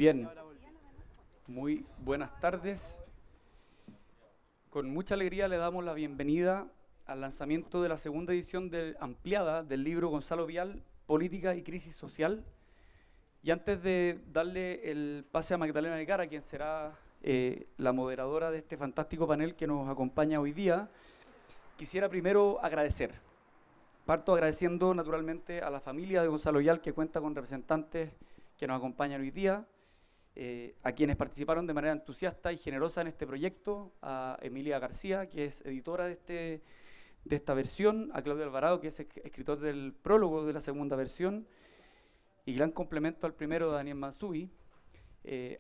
Bien, muy buenas tardes. Con mucha alegría le damos la bienvenida al lanzamiento de la segunda edición ampliada del libro Gonzalo Vial, Política y Crisis Social. Y antes de darle el pase a Magdalena Vergara, quien será la moderadora de este fantástico panel que nos acompaña hoy día, quisiera primero agradecer. Parto agradeciendo naturalmente a la familia de Gonzalo Vial, que cuenta con representantes que nos acompañan hoy día, a quienes participaron de manera entusiasta y generosa en este proyecto, a Emilia García, que es editora de esta versión, a Claudio Alvarado, que es escritor del prólogo de la segunda versión, y gran complemento al primero, Daniel Mansubi.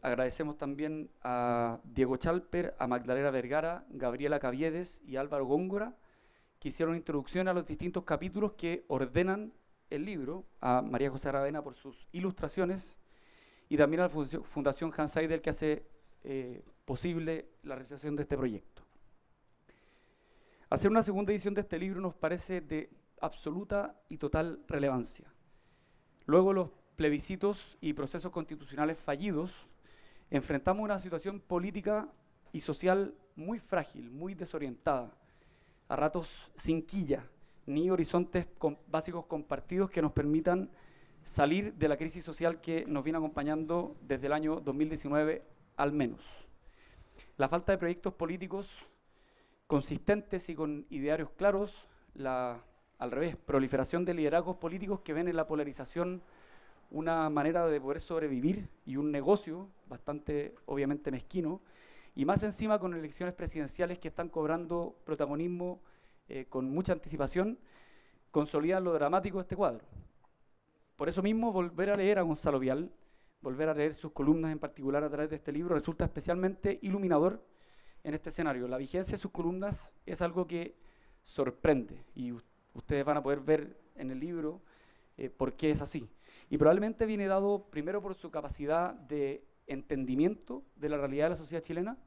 Agradecemos también a Diego Chalper, a Magdalena Vergara, Gabriela Caviedes y Álvaro Góngora, que hicieron introducción a los distintos capítulos que ordenan el libro, a María José Aravena por sus ilustraciones, y también a la Fundación Hans Seidel, que hace posible la realización de este proyecto. Hacer una segunda edición de este libro nos parece de absoluta y total relevancia. Luego los plebiscitos y procesos constitucionales fallidos, enfrentamos una situación política y social muy frágil, muy desorientada, a ratos sin quilla, ni horizontes básicos compartidos que nos permitan salir de la crisis social que nos viene acompañando desde el año 2019 al menos. La falta de proyectos políticos consistentes y con idearios claros, al revés, proliferación de liderazgos políticos que ven en la polarización una manera de poder sobrevivir y un negocio bastante, obviamente, mezquino, y más encima con elecciones presidenciales que están cobrando protagonismo con mucha anticipación, consolidan lo dramático de este cuadro. Por eso mismo, volver a leer a Gonzalo Vial, volver a leer sus columnas en particular a través de este libro, resulta especialmente iluminador en este escenario. La vigencia de sus columnas es algo que sorprende, y ustedes van a poder ver en el libro por qué es así. Y probablemente viene dado primero por su capacidad de entendimiento de la realidad de la sociedad chilena,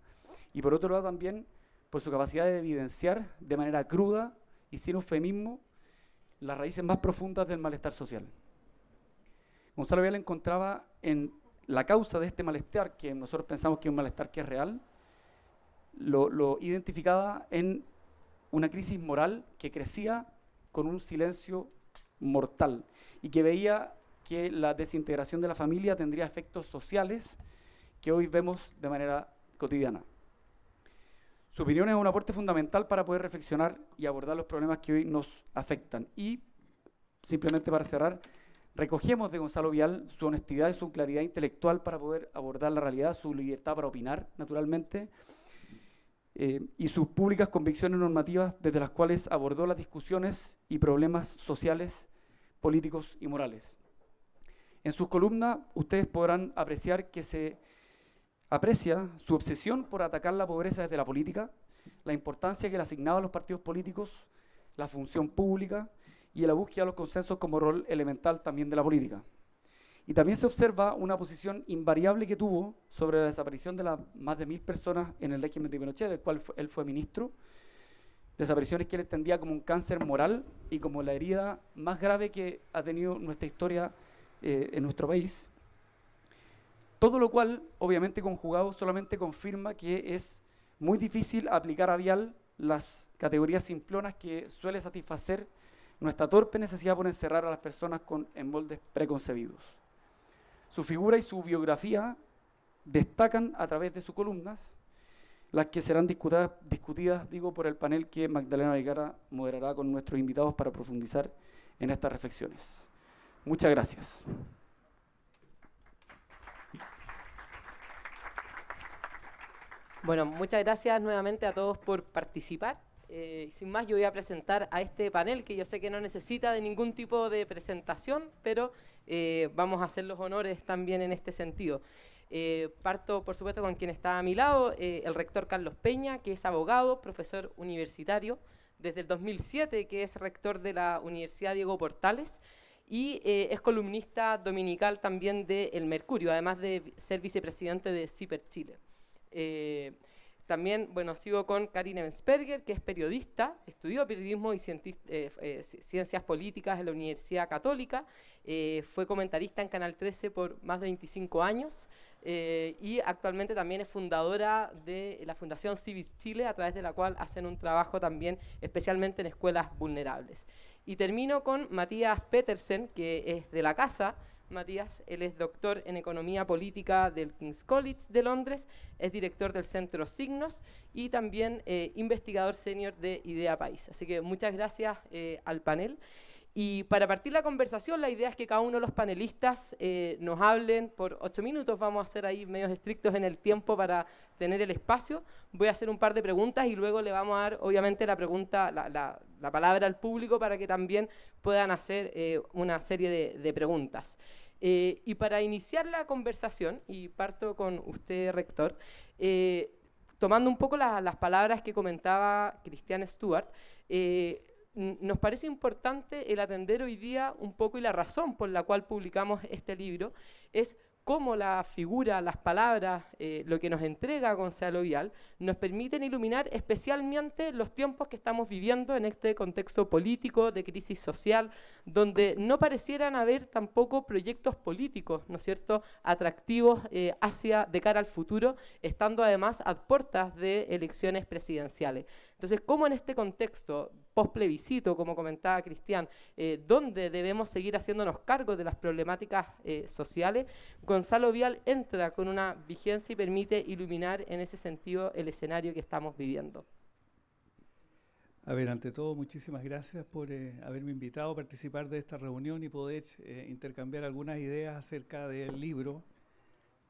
y por otro lado también por su capacidad de evidenciar de manera cruda y sin eufemismo las raíces más profundas del malestar social. Gonzalo Vial encontraba en la causa de este malestar, que nosotros pensamos que es un malestar que es real, lo identificaba en una crisis moral que crecía con un silencio mortal y que veía que la desintegración de la familia tendría efectos sociales que hoy vemos de manera cotidiana. Su opinión es un aporte fundamental para poder reflexionar y abordar los problemas que hoy nos afectan. Y, simplemente para cerrar, recogemos de Gonzalo Vial su honestidad y su claridad intelectual para poder abordar la realidad, su libertad para opinar, naturalmente, y sus públicas convicciones normativas desde las cuales abordó las discusiones y problemas sociales, políticos y morales. En sus columnas ustedes podrán apreciar que se aprecia su obsesión por atacar la pobreza desde la política, la importancia que le asignaba a los partidos políticos, la función pública y la búsqueda de los consensos como rol elemental también de la política. Y también se observa una posición invariable que tuvo sobre la desaparición de las más de 1000 personas en el régimen de Pinochet, del cual él fue ministro, desapariciones que él entendía como un cáncer moral y como la herida más grave que ha tenido nuestra historia en nuestro país. Todo lo cual, obviamente conjugado, solamente confirma que es muy difícil aplicar a Vial las categorías simplonas que suele satisfacer nuestra torpe necesidad por encerrar a las personas en moldes preconcebidos. Su figura y su biografía destacan a través de sus columnas, las que serán discutidas por el panel que Magdalena Vergara moderará con nuestros invitados para profundizar en estas reflexiones. Muchas gracias. Bueno, muchas gracias nuevamente a todos por participar. Sin más, yo voy a presentar a este panel, que yo sé que no necesita de ningún tipo de presentación, pero vamos a hacer los honores también en este sentido. Parto, por supuesto, con quien está a mi lado, el rector Carlos Peña, que es abogado, profesor universitario, desde el 2007, que es rector de la Universidad Diego Portales, y es columnista dominical también de El Mercurio, además de ser vicepresidente de CIPER Chile. También, bueno, sigo con Karin Ebensperger, que es periodista, estudió periodismo y ciencias políticas en la Universidad Católica, fue comentarista en Canal 13 por más de 25 años, y actualmente también es fundadora de la Fundación Civis Chile, a través de la cual hacen un trabajo también especialmente en escuelas vulnerables. Y termino con Matías Petersen, que es de la casa. Matías, él es doctor en Economía Política del King's College de Londres, es director del Centro Signos y también investigador senior de Idea País. Así que muchas gracias al panel. Y para partir la conversación, la idea es que cada uno de los panelistas nos hablen por 8 minutos. Vamos a ser ahí medios estrictos en el tiempo para tener el espacio. Voy a hacer un par de preguntas y luego le vamos a dar, obviamente, la palabra al público para que también puedan hacer una serie de preguntas. Y para iniciar la conversación, y parto con usted, rector, tomando un poco las palabras que comentaba Christian Stuart, nos parece importante el atender hoy día un poco, y la razón por la cual publicamos este libro es cómo la figura, las palabras, lo que nos entrega Gonzalo Vial, nos permiten iluminar especialmente los tiempos que estamos viviendo en este contexto político de crisis social, donde no parecieran haber tampoco proyectos políticos, ¿no es cierto?, atractivos de cara al futuro, estando además a puertas de elecciones presidenciales. Entonces, ¿cómo en este contexto post-plebiscito, como comentaba Cristian, donde debemos seguir haciéndonos cargo de las problemáticas sociales, Gonzalo Vial entra con una vigencia y permite iluminar en ese sentido el escenario que estamos viviendo? A ver, ante todo, muchísimas gracias por haberme invitado a participar de esta reunión y poder intercambiar algunas ideas acerca del libro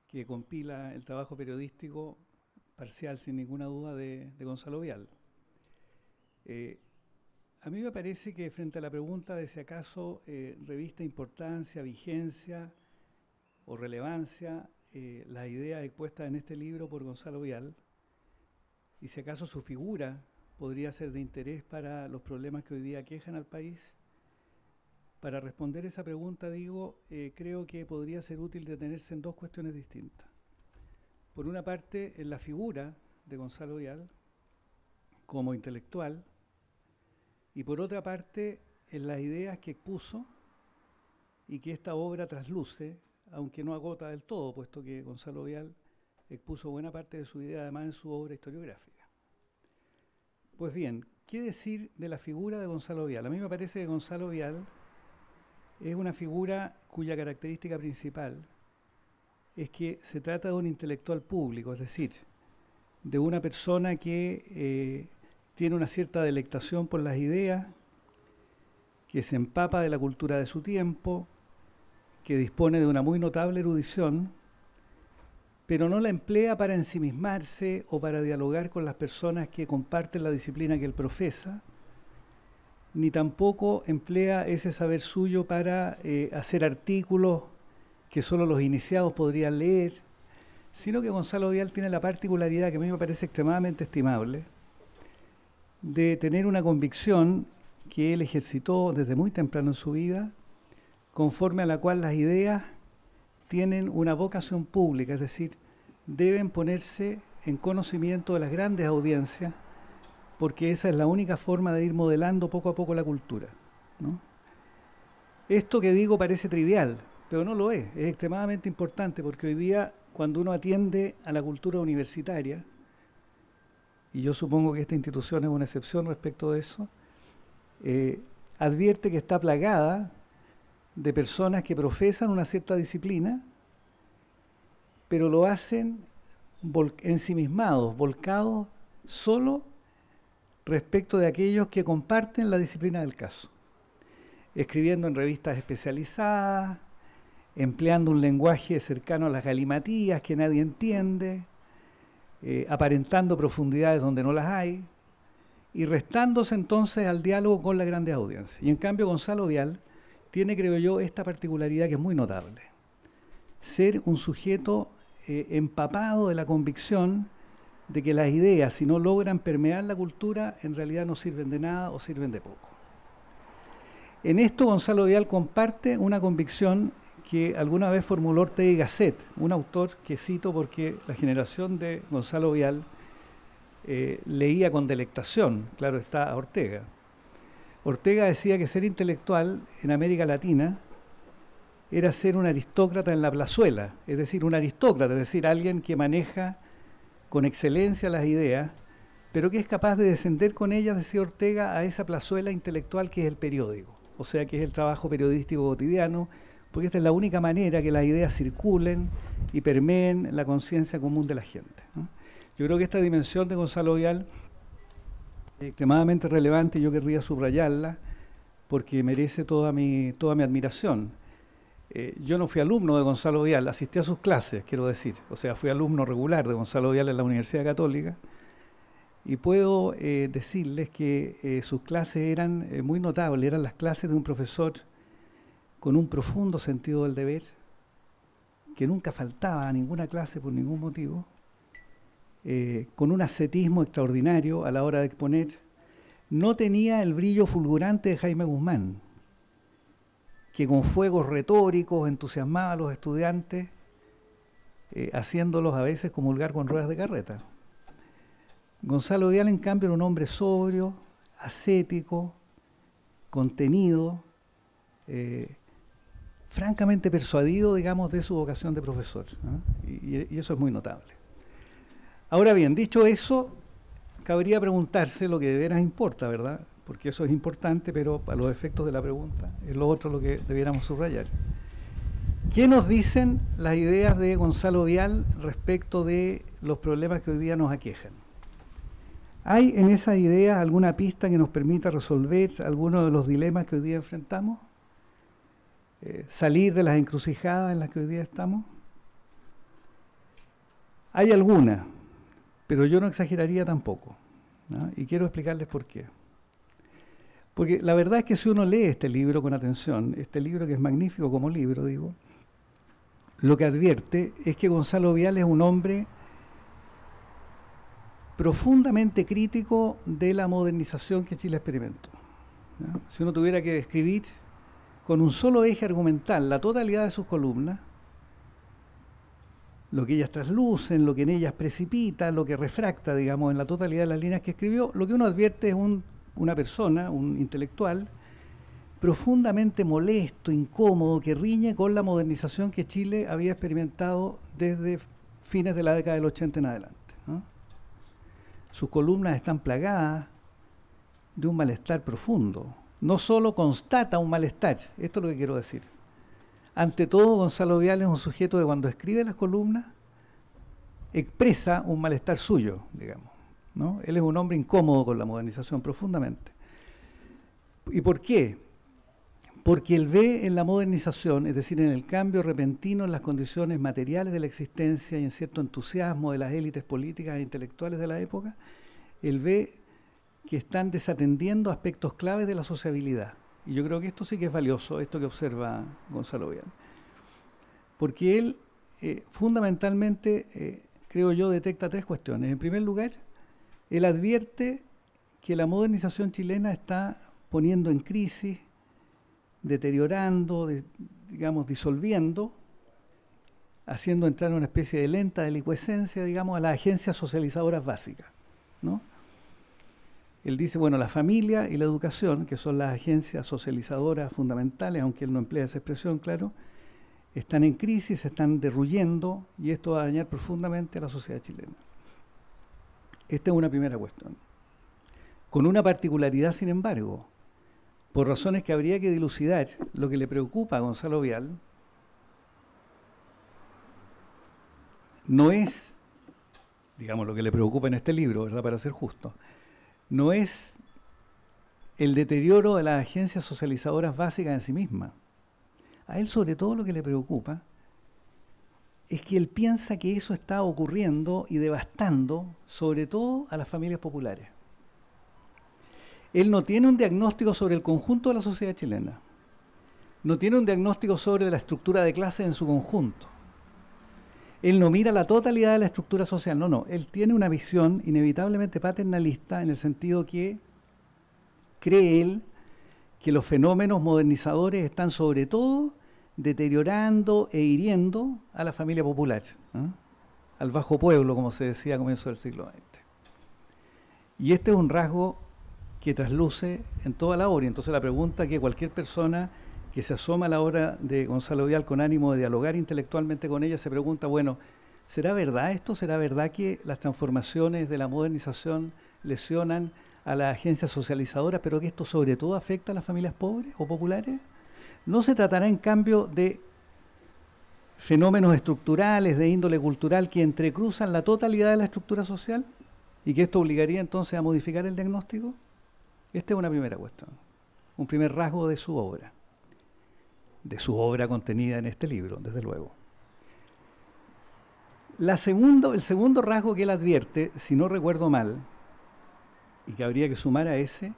que compila el trabajo periodístico parcial, sin ninguna duda, de Gonzalo Vial. A mí me parece que frente a la pregunta de si acaso reviste importancia, vigencia o relevancia las ideas expuestas en este libro por Gonzalo Vial, y si acaso su figura podría ser de interés para los problemas que hoy día aquejan al país, para responder esa pregunta, creo que podría ser útil detenerse en dos cuestiones distintas. Por una parte, en la figura de Gonzalo Vial como intelectual, y por otra parte, en las ideas que expuso y que esta obra trasluce, aunque no agota del todo, puesto que Gonzalo Vial expuso buena parte de su idea además en su obra historiográfica. Pues bien, ¿qué decir de la figura de Gonzalo Vial? A mí me parece que Gonzalo Vial es una figura cuya característica principal es que se trata de un intelectual público, es decir, de una persona que tiene una cierta delectación por las ideas, que se empapa de la cultura de su tiempo, que dispone de una muy notable erudición, pero no la emplea para ensimismarse o para dialogar con las personas que comparten la disciplina que él profesa, ni tampoco emplea ese saber suyo para hacer artículos que solo los iniciados podrían leer, sino que Gonzalo Vial tiene la particularidad que a mí me parece extremadamente estimable, de tener una convicción que él ejercitó desde muy temprano en su vida, conforme a la cual las ideas tienen una vocación pública, es decir, deben ponerse en conocimiento de las grandes audiencias, porque esa es la única forma de ir modelando poco a poco la cultura, ¿no? Esto que digo parece trivial, pero no lo es extremadamente importante, porque hoy día, cuando uno atiende a la cultura universitaria, y yo supongo que esta institución es una excepción respecto de eso, advierte que está plagada de personas que profesan una cierta disciplina, pero lo hacen ensimismados, volcados solo respecto de aquellos que comparten la disciplina del caso, escribiendo en revistas especializadas, empleando un lenguaje cercano a las galimatías que nadie entiende, aparentando profundidades donde no las hay, y restándose entonces al diálogo con las grandes audiencias. Y en cambio Gonzalo Vial tiene, creo yo, esta particularidad que es muy notable: ser un sujeto empapado de la convicción de que las ideas, si no logran permear la cultura, en realidad no sirven de nada o sirven de poco. En esto Gonzalo Vial comparte una convicción que alguna vez formuló Ortega y Gasset, un autor que cito porque la generación de Gonzalo Vial leía con delectación, claro está, a Ortega. Ortega decía que ser intelectual en América Latina era ser un aristócrata en la plazuela, es decir, un aristócrata, es decir, alguien que maneja con excelencia las ideas, pero que es capaz de descender con ellas, decía Ortega, a esa plazuela intelectual que es el periódico, o sea, que es el trabajo periodístico cotidiano, porque esta es la única manera que las ideas circulen y permeen la conciencia común de la gente, ¿no? Yo creo que esta dimensión de Gonzalo Vial es extremadamente relevante y yo querría subrayarla porque merece toda mi admiración. Yo no fui alumno de Gonzalo Vial, asistí a sus clases, quiero decir, o sea, fui alumno regular de Gonzalo Vial en la Universidad Católica y puedo decirles que sus clases eran muy notables, eran las clases de un profesor con un profundo sentido del deber, que nunca faltaba a ninguna clase por ningún motivo, con un ascetismo extraordinario a la hora de exponer. No tenía el brillo fulgurante de Jaime Guzmán, que con fuegos retóricos entusiasmaba a los estudiantes, haciéndolos a veces comulgar con ruedas de carreta. Gonzalo Vial, en cambio, era un hombre sobrio, ascético, contenido, francamente persuadido, digamos, de su vocación de profesor, ¿no? Y eso es muy notable. Ahora bien, dicho eso, cabría preguntarse lo que de veras importa, ¿verdad? Porque eso es importante, pero a los efectos de la pregunta es lo otro lo que debiéramos subrayar. ¿Qué nos dicen las ideas de Gonzalo Vial respecto de los problemas que hoy día nos aquejan? ¿Hay en esas ideas alguna pista que nos permita resolver algunos de los dilemas que hoy día enfrentamos? ¿Salir de las encrucijadas en las que hoy día estamos? Hay alguna, pero yo no exageraría tampoco, ¿no? Y quiero explicarles por qué. Porque la verdad es que si uno lee este libro con atención, este libro que es magnífico como libro, digo, lo que advierte es que Gonzalo Vial es un hombre profundamente crítico de la modernización que Chile experimentó, ¿no? Si uno tuviera que describir con un solo eje argumental la totalidad de sus columnas, lo que ellas traslucen, lo que en ellas precipita, lo que refracta, digamos, en la totalidad de las líneas que escribió, lo que uno advierte es una persona, un intelectual, profundamente molesto, incómodo, que riñe con la modernización que Chile había experimentado desde fines de la década del 80 en adelante, ¿no? Sus columnas están plagadas de un malestar profundo. No solo constata un malestar, esto es lo que quiero decir. Ante todo, Gonzalo Vial es un sujeto que cuando escribe las columnas expresa un malestar suyo, digamos, ¿no? Él es un hombre incómodo con la modernización profundamente. ¿Y por qué? Porque él ve en la modernización, es decir, en el cambio repentino en las condiciones materiales de la existencia y en cierto entusiasmo de las élites políticas e intelectuales de la época, él ve que están desatendiendo aspectos claves de la sociabilidad. Y yo creo que esto sí que es valioso, esto que observa Gonzalo Vial. Porque él fundamentalmente, creo yo, detecta tres cuestiones. En primer lugar, él advierte que la modernización chilena está poniendo en crisis, deteriorando, digamos, disolviendo, haciendo entrar en una especie de lenta delicuescencia, digamos, a las agencias socializadoras básicas, ¿no? Él dice, bueno, la familia y la educación, que son las agencias socializadoras fundamentales, aunque él no emplea esa expresión, claro, están en crisis, se están derruyendo, y esto va a dañar profundamente a la sociedad chilena. Esta es una primera cuestión. Con una particularidad, sin embargo, por razones que habría que dilucidar, lo que le preocupa a Gonzalo Vial no es, digamos, lo que le preocupa en este libro, ¿verdad?, para ser justo, no es el deterioro de las agencias socializadoras básicas en sí mismas. A él sobre todo lo que le preocupa es que él piensa que eso está ocurriendo y devastando sobre todo a las familias populares. Él no tiene un diagnóstico sobre el conjunto de la sociedad chilena, no tiene un diagnóstico sobre la estructura de clase en su conjunto. Él no mira la totalidad de la estructura social, no, él tiene una visión inevitablemente paternalista en el sentido que cree él que los fenómenos modernizadores están sobre todo deteriorando e hiriendo a la familia popular, ¿eh?, al bajo pueblo, como se decía a comienzos del siglo XX. Y este es un rasgo que trasluce en toda la obra. Entonces la pregunta que cualquier persona que se asoma a la obra de Gonzalo Vial con ánimo de dialogar intelectualmente con ella, se pregunta, bueno, ¿será verdad esto? ¿Será verdad que las transformaciones de la modernización lesionan a la agencia socializadora, pero que esto sobre todo afecta a las familias pobres o populares? ¿No se tratará en cambio de fenómenos estructurales de índole cultural que entrecruzan la totalidad de la estructura social y que esto obligaría entonces a modificar el diagnóstico? Esta es una primera cuestión, un primer rasgo de su obra contenida en este libro, desde luego. El segundo rasgo que él advierte, si no recuerdo mal, y que habría que sumar a ese,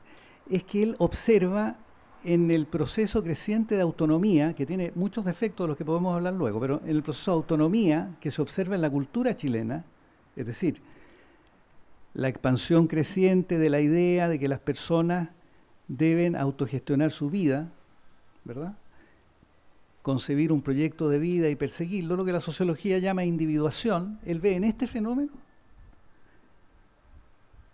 es que él observa en el proceso creciente de autonomía, que tiene muchos defectos de los que podemos hablar luego, pero en el proceso de autonomía que se observa en la cultura chilena, es decir, la expansión creciente de la idea de que las personas deben autogestionar su vida, ¿verdad? Concebir un proyecto de vida y perseguirlo, lo que la sociología llama individuación. Él ve en este fenómeno,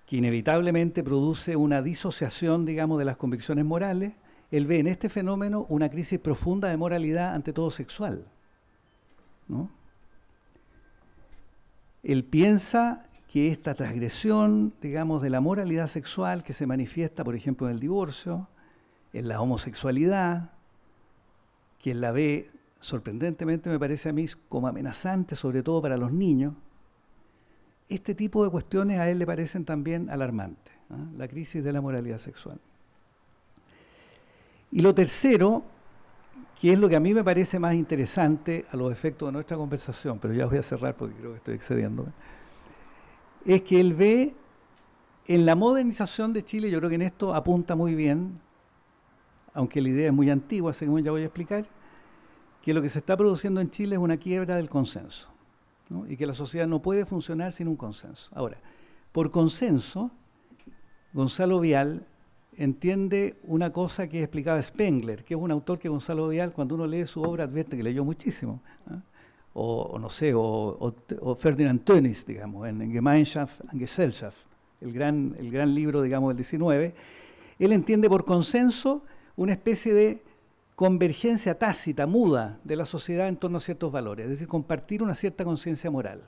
que inevitablemente produce una disociación, digamos, de las convicciones morales, él ve en este fenómeno una crisis profunda de moralidad, ante todo sexual, ¿no? Él piensa que esta transgresión, digamos, de la moralidad sexual que se manifiesta, por ejemplo, en el divorcio, en la homosexualidad, que él la ve, sorprendentemente me parece a mí, como amenazante, sobre todo para los niños. Este tipo de cuestiones a él le parecen también alarmantes, ¿eh? La crisis de la moralidad sexual. Y lo tercero, que es lo que a mí me parece más interesante a los efectos de nuestra conversación, pero ya voy a cerrar porque creo que estoy excediéndome, es que él ve en la modernización de Chile, yo creo que en esto apunta muy bien, aunque la idea es muy antigua, según ya voy a explicar, que lo que se está produciendo en Chile es una quiebra del consenso, ¿no? Y que la sociedad no puede funcionar sin un consenso. Ahora, por consenso, Gonzalo Vial entiende una cosa que explicaba Spengler, que es un autor que Gonzalo Vial, cuando uno lee su obra, advierte que leyó muchísimo, ¿eh? o Ferdinand Tönnies, digamos, en Gemeinschaft und Gesellschaft, el gran libro, digamos, del 19. Él entiende por consenso una especie de convergencia tácita, muda, de la sociedad en torno a ciertos valores, es decir, compartir una cierta conciencia moral,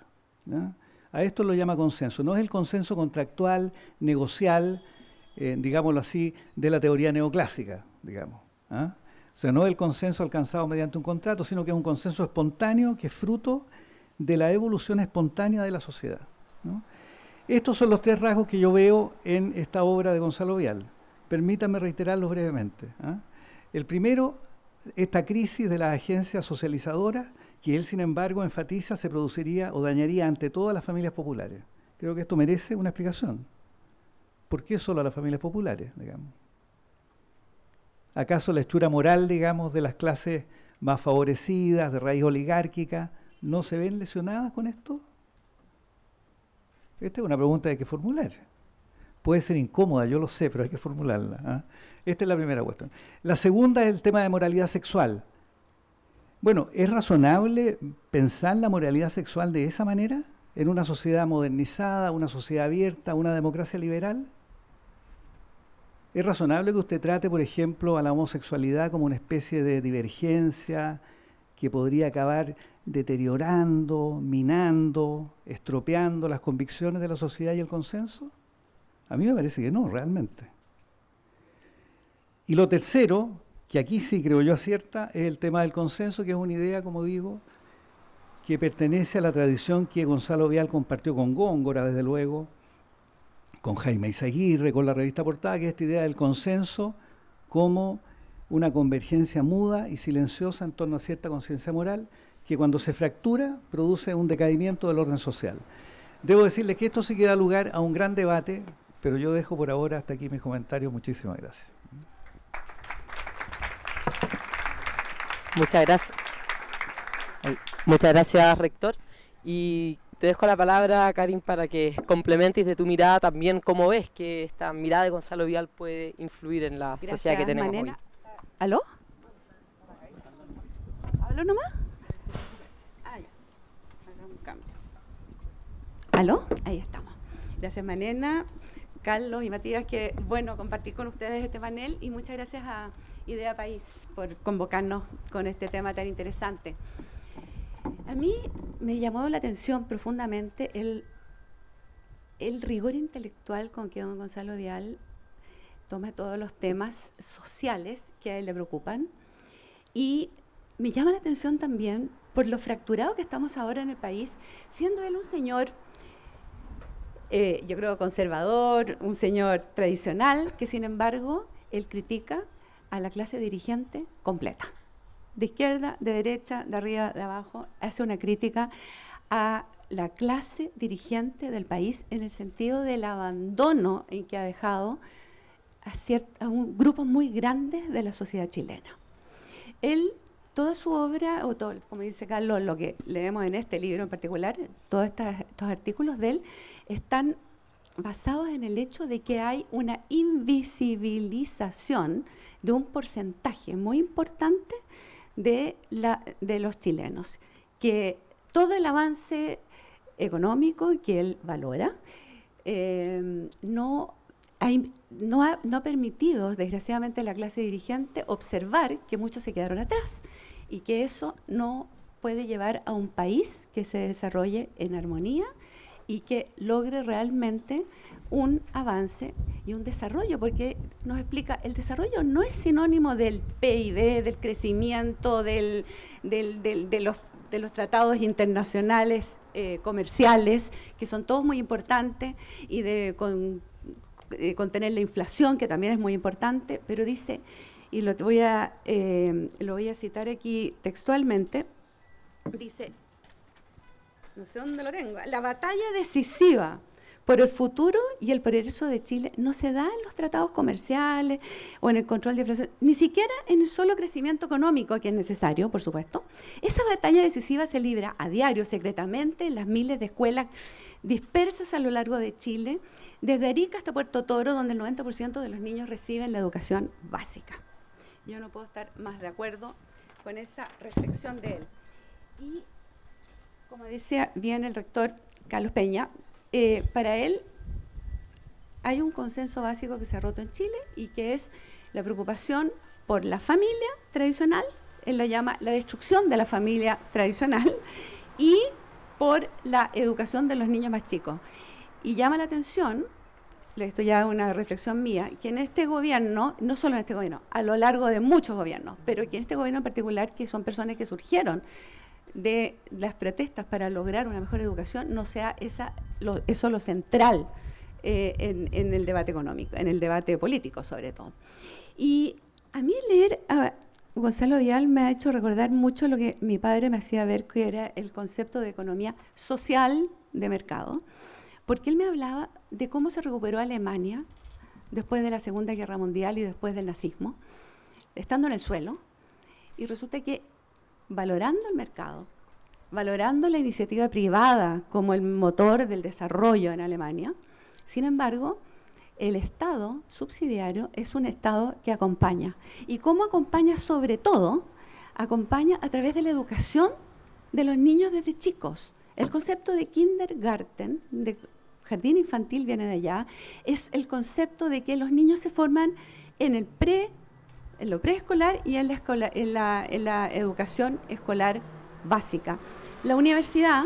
¿no? A esto lo llama consenso. No es el consenso contractual, negocial, digámoslo así, de la teoría neoclásica, digamos, ¿ah? O sea, no es el consenso alcanzado mediante un contrato, sino que es un consenso espontáneo que es fruto de la evolución espontánea de la sociedad, ¿no? Estos son los tres rasgos que yo veo en esta obra de Gonzalo Vial. Permítanme reiterarlos brevemente, ¿ah? El primero, esta crisis de las agencias socializadoras, que él, sin embargo, enfatiza, se produciría o dañaría ante todas las familias populares. Creo que esto merece una explicación. ¿Por qué solo a las familias populares, digamos? ¿Acaso la hechura moral, digamos, de las clases más favorecidas, de raíz oligárquica, no se ven lesionadas con esto? Esta es una pregunta que hay que formular. Puede ser incómoda, yo lo sé, pero hay que formularla, ¿ah? Esta es la primera cuestión. La segunda es el tema de moralidad sexual. Bueno, ¿es razonable pensar la moralidad sexual de esa manera en una sociedad modernizada, una sociedad abierta, una democracia liberal? ¿Es razonable que usted trate, por ejemplo, a la homosexualidad como una especie de divergencia que podría acabar deteriorando, minando, estropeando las convicciones de la sociedad y el consenso? A mí me parece que no, realmente. Y lo tercero, que aquí sí creo yo acierta, es el tema del consenso, que es una idea, como digo, que pertenece a la tradición que Gonzalo Vial compartió con Góngora, desde luego, con Jaime Izaguirre, con la revista Portada, que es esta idea del consenso como una convergencia muda y silenciosa en torno a cierta conciencia moral, que cuando se fractura produce un decaimiento del orden social. Debo decirles que esto sí que da lugar a un gran debate, pero yo dejo por ahora hasta aquí mis comentarios. Muchísimas gracias. Muchas gracias. Muchas gracias, rector. Y te dejo la palabra, Karin, para que complementes de tu mirada también cómo ves que esta mirada de Gonzalo Vial puede influir en la sociedad que tenemos hoy. ¿Aló? ¿Hablo nomás? Ah, ya. Hagamos un cambio. ¿Aló? Ahí estamos. Gracias, Manena. Carlos y Matías, que bueno compartir con ustedes este panel, y muchas gracias a Idea País por convocarnos con este tema tan interesante. A mí me llamó la atención profundamente el rigor intelectual con que don Gonzalo Vial toma todos los temas sociales que a él le preocupan, y me llama la atención también por lo fracturado que estamos ahora en el país, siendo él un señor, yo creo, conservador, un señor tradicional, que sin embargo él critica a la clase dirigente completa, de izquierda, de derecha, de arriba, de abajo, hace una crítica a la clase dirigente del país en el sentido del abandono en que ha dejado a un grupo muy grande de la sociedad chilena. Él, toda su obra, o todo, como dice Carlos, lo que leemos en este libro en particular, todos estos artículos de él, están basados en el hecho de que hay una invisibilización de un porcentaje muy importante de los chilenos, que todo el avance económico que él valora no ha permitido, desgraciadamente, a la clase dirigente observar que muchos se quedaron atrás y que eso no puede llevar a un país que se desarrolle en armonía y que logre realmente un avance y un desarrollo, porque nos explica, el desarrollo no es sinónimo del PIB, del crecimiento, de los tratados internacionales comerciales, que son todos muy importantes, y de contener la inflación, que también es muy importante, pero dice, y lo voy a citar aquí textualmente, dice, no sé dónde lo tengo, la batalla decisiva por el futuro y el progreso de Chile no se da en los tratados comerciales o en el control de inflación, ni siquiera en el solo crecimiento económico, que es necesario, por supuesto. Esa batalla decisiva se libra a diario, secretamente, en las miles de escuelas dispersas a lo largo de Chile, desde Arica hasta Puerto Toro, donde el 90% de los niños reciben la educación básica. Yo no puedo estar más de acuerdo con esa reflexión de él. Y, como decía bien el rector Carlos Peña, para él hay un consenso básico que se ha roto en Chile, y que es la preocupación por la familia tradicional, él la llama la destrucción de la familia tradicional, y por la educación de los niños más chicos. Y llama la atención, esto ya es una reflexión mía, que en este gobierno, no solo en este gobierno, a lo largo de muchos gobiernos, pero que en este gobierno en particular, que son personas que surgieron de las protestas para lograr una mejor educación, no sea eso lo central en el debate económico, en el debate político sobre todo. Y a mí leer a Gonzalo Vial me ha hecho recordar mucho lo que mi padre me hacía ver, que era el concepto de economía social de mercado, porque él me hablaba de cómo se recuperó Alemania después de la Segunda Guerra Mundial y después del nazismo, estando en el suelo, y resulta que valorando el mercado, valorando la iniciativa privada como el motor del desarrollo en Alemania, sin embargo, el Estado subsidiario es un Estado que acompaña. ¿Y cómo acompaña? Sobre todo, acompaña a través de la educación de los niños desde chicos. El concepto de kindergarten, de jardín infantil, viene de allá, es el concepto de que los niños se forman en lo preescolar y en la educación escolar básica. La universidad,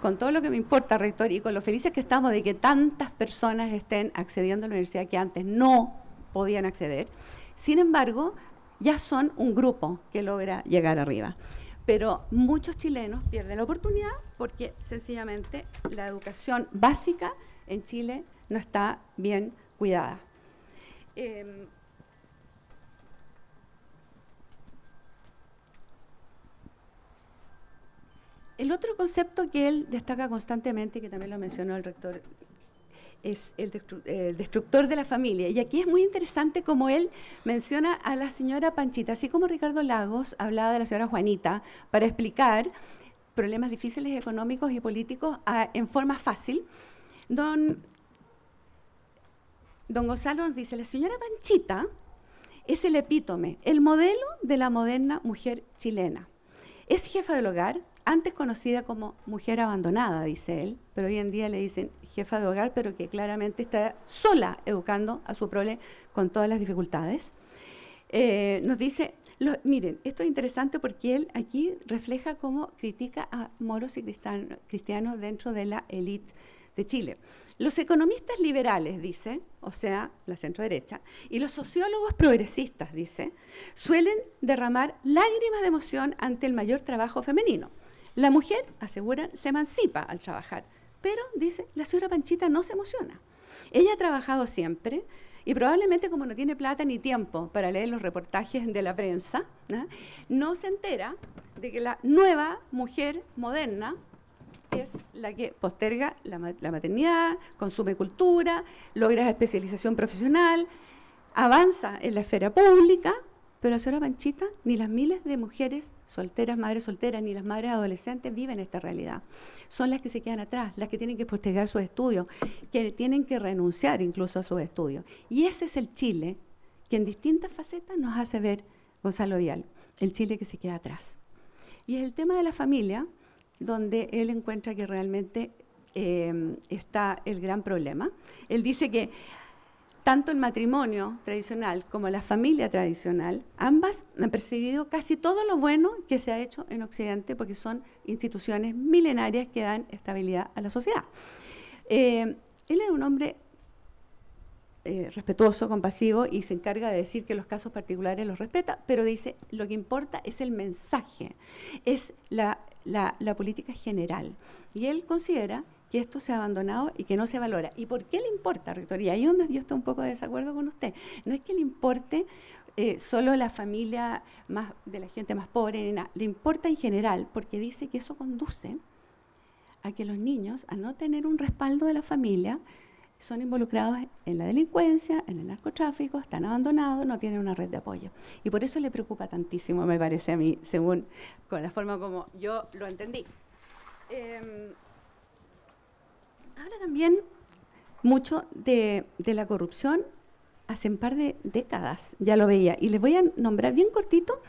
con todo lo que me importa, rector, y con lo felices que estamos de que tantas personas estén accediendo a la universidad que antes no podían acceder, sin embargo, ya son un grupo que logra llegar arriba. Pero muchos chilenos pierden la oportunidad porque sencillamente la educación básica en Chile no está bien cuidada. El otro concepto que él destaca constantemente, que también lo mencionó el rector, es el destructor de la familia. Y aquí es muy interesante como él menciona a la señora Panchita, así como Ricardo Lagos hablaba de la señora Juanita, para explicar problemas difíciles económicos y políticos en forma fácil. Don Gonzalo nos dice, la señora Panchita es el epítome, el modelo de la moderna mujer chilena. Es jefa del hogar, antes conocida como mujer abandonada, dice él, pero hoy en día le dicen jefa de hogar, pero que claramente está sola educando a su prole con todas las dificultades. Nos dice, miren, esto es interesante porque él aquí refleja cómo critica a moros y cristianos dentro de la élite de Chile. Los economistas liberales, dice, o sea, la centroderecha, y los sociólogos progresistas, dice, suelen derramar lágrimas de emoción ante el mayor trabajo femenino. La mujer, aseguran, se emancipa al trabajar, pero, dice, la señora Panchita no se emociona. Ella ha trabajado siempre y probablemente como no tiene plata ni tiempo para leer los reportajes de la prensa, no se entera de que la nueva mujer moderna es la que posterga la maternidad, consume cultura, logra especialización profesional, avanza en la esfera pública, pero la señora Panchita, ni las miles de mujeres solteras, madres solteras, ni las madres adolescentes viven esta realidad. Son las que se quedan atrás, las que tienen que postergar sus estudios, que tienen que renunciar incluso a sus estudios. Y ese es el Chile que en distintas facetas nos hace ver Gonzalo Vial, el Chile que se queda atrás. Y es el tema de la familia, donde él encuentra que realmente está el gran problema. Él dice que tanto el matrimonio tradicional como la familia tradicional, ambas han perseguido casi todo lo bueno que se ha hecho en Occidente, porque son instituciones milenarias que dan estabilidad a la sociedad. Él era un hombre respetuoso, compasivo, y se encarga de decir que los casos particulares los respeta, pero dice, lo que importa es el mensaje, es la política general. Y él considera que esto se ha abandonado y que no se valora. ¿Y por qué le importa, rectoría? Ahí es donde yo estoy un poco de desacuerdo con usted. No es que le importe solo la familia más, de la gente más pobre, ni nada. Le importa en general, porque dice que eso conduce a que los niños, al no tener un respaldo de la familia, son involucrados en la delincuencia, en el narcotráfico, están abandonados, no tienen una red de apoyo. Y por eso le preocupa tantísimo, me parece a mí, según con la forma como yo lo entendí. Habla también mucho de la corrupción hace un par de décadas, ya lo veía. Y les voy a nombrar bien cortito,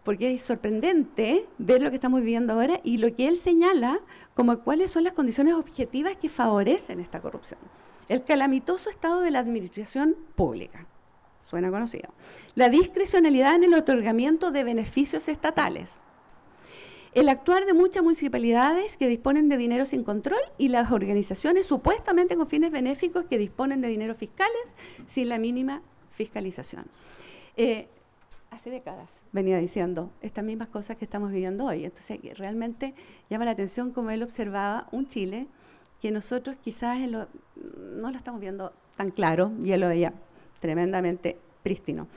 porque es sorprendente ver lo que estamos viviendo ahora y lo que él señala como cuáles son las condiciones objetivas que favorecen esta corrupción. El calamitoso estado de la administración pública, suena conocido. La discrecionalidad en el otorgamiento de beneficios estatales. El actuar de muchas municipalidades que disponen de dinero sin control y las organizaciones supuestamente con fines benéficos que disponen de dinero fiscales sin la mínima fiscalización. Hace décadas venía diciendo estas mismas cosas que estamos viviendo hoy. Entonces, realmente llama la atención como él observaba un Chile que nosotros quizás no lo estamos viendo tan claro, y él lo veía tremendamente prístino.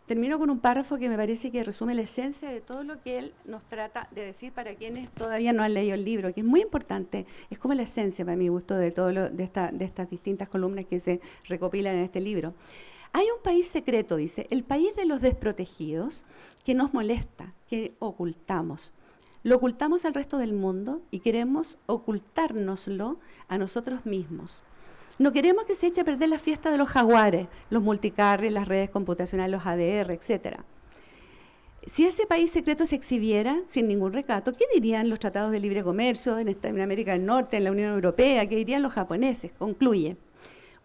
Termino con un párrafo que me parece que resume la esencia de todo lo que él nos trata de decir para quienes todavía no han leído el libro, que es muy importante, es como la esencia para mi gusto de todo de estas distintas columnas que se recopilan en este libro. Hay un país secreto, dice, el país de los desprotegidos, que nos molesta, que ocultamos. Lo ocultamos al resto del mundo y queremos ocultárnoslo a nosotros mismos. No queremos que se eche a perder la fiesta de los jaguares, los multicarriers, las redes computacionales, los ADR, etc. Si ese país secreto se exhibiera sin ningún recato, ¿qué dirían los tratados de libre comercio en América del Norte, en la Unión Europea? ¿Qué dirían los japoneses? Concluye.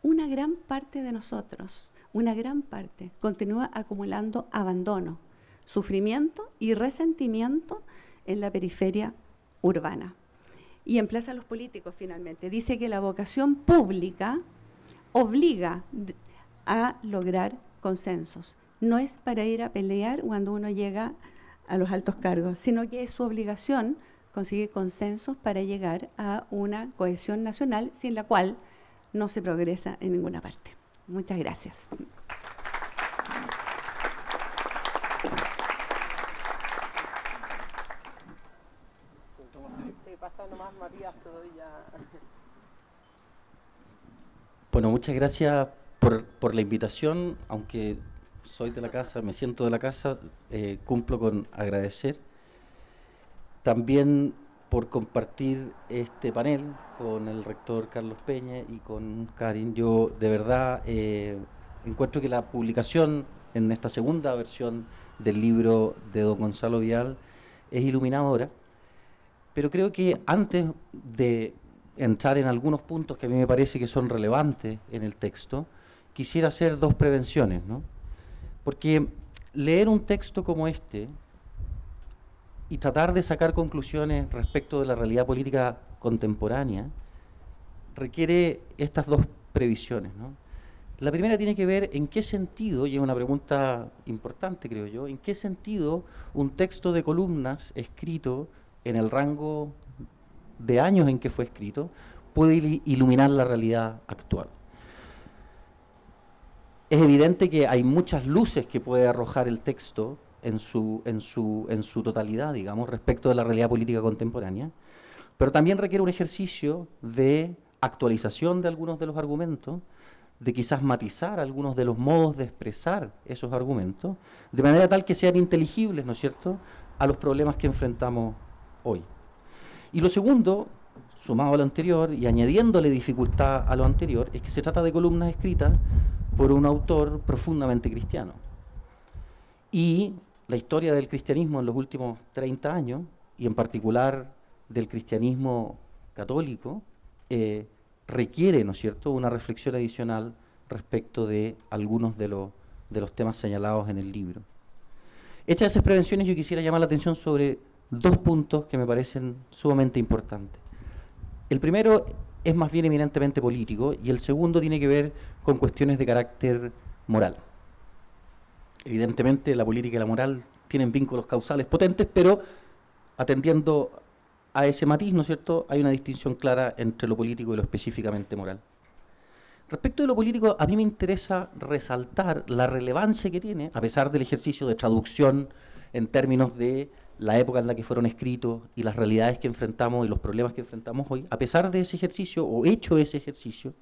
Una gran parte de nosotros, una gran parte, continúa acumulando abandono, sufrimiento y resentimiento en la periferia urbana. Y emplaza a los políticos finalmente. Dice que la vocación pública obliga a lograr consensos. No es para ir a pelear cuando uno llega a los altos cargos, sino que es su obligación conseguir consensos para llegar a una cohesión nacional sin la cual no se progresa en ninguna parte. Muchas gracias. Bueno, muchas gracias por la invitación, aunque soy de la casa, me siento de la casa, cumplo con agradecer. También por compartir este panel con el rector Carlos Peña y con Karin. Yo de verdad encuentro que la publicación en esta segunda versión del libro de don Gonzalo Vial es iluminadora. Pero creo que antes de entrar en algunos puntos que a mí me parece que son relevantes en el texto, quisiera hacer dos prevenciones, ¿no? Porque leer un texto como este y tratar de sacar conclusiones respecto de la realidad política contemporánea requiere estas dos previsiones, ¿no? La primera tiene que ver en qué sentido, y es una pregunta importante creo yo, en qué sentido un texto de columnas escrito en el rango de años en que fue escrito puede iluminar la realidad actual. Es evidente que hay muchas luces que puede arrojar el texto en su totalidad, digamos, respecto de la realidad política contemporánea, pero también requiere un ejercicio de actualización de algunos de los argumentos, de quizás matizar algunos de los modos de expresar esos argumentos, de manera tal que sean inteligibles, ¿no es cierto?, a los problemas que enfrentamos hoy. Y lo segundo, sumado a lo anterior y añadiéndole dificultad a lo anterior, es que se trata de columnas escritas por un autor profundamente cristiano. Y la historia del cristianismo en los últimos 30 años, y en particular del cristianismo católico, requiere, ¿no es cierto?, una reflexión adicional respecto de algunos de los temas señalados en el libro. Hechas esas prevenciones, yo quisiera llamar la atención sobre dos puntos que me parecen sumamente importantes. El primero es más bien eminentemente político y el segundo tiene que ver con cuestiones de carácter moral. Evidentemente la política y la moral tienen vínculos causales potentes, pero atendiendo a ese matiz, ¿no es cierto?, hay una distinción clara entre lo político y lo específicamente moral. Respecto de lo político, a mí me interesa resaltar la relevancia que tiene, a pesar del ejercicio de traducción en términos de la época en la que fueron escritos y las realidades que enfrentamos y los problemas que enfrentamos hoy, a pesar de ese ejercicio, o hecho ese ejercicio,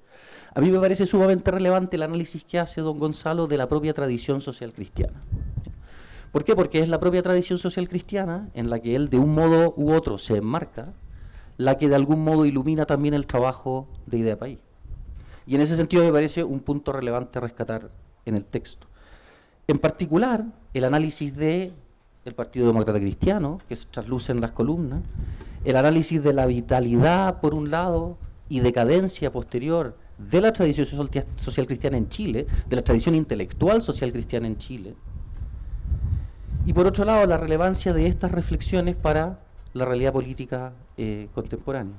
a mí me parece sumamente relevante el análisis que hace don Gonzalo de la propia tradición social cristiana. ¿Por qué? Porque es la propia tradición social cristiana en la que él de un modo u otro se enmarca, la que de algún modo ilumina también el trabajo de Idea País. Y en ese sentido me parece un punto relevante a rescatar en el texto. En particular, el análisis del Partido Demócrata Cristiano, que se trasluce en las columnas, el análisis de la vitalidad, por un lado, y decadencia posterior de la tradición social cristiana en Chile, de la tradición intelectual social cristiana en Chile, y por otro lado, la relevancia de estas reflexiones para la realidad política contemporánea.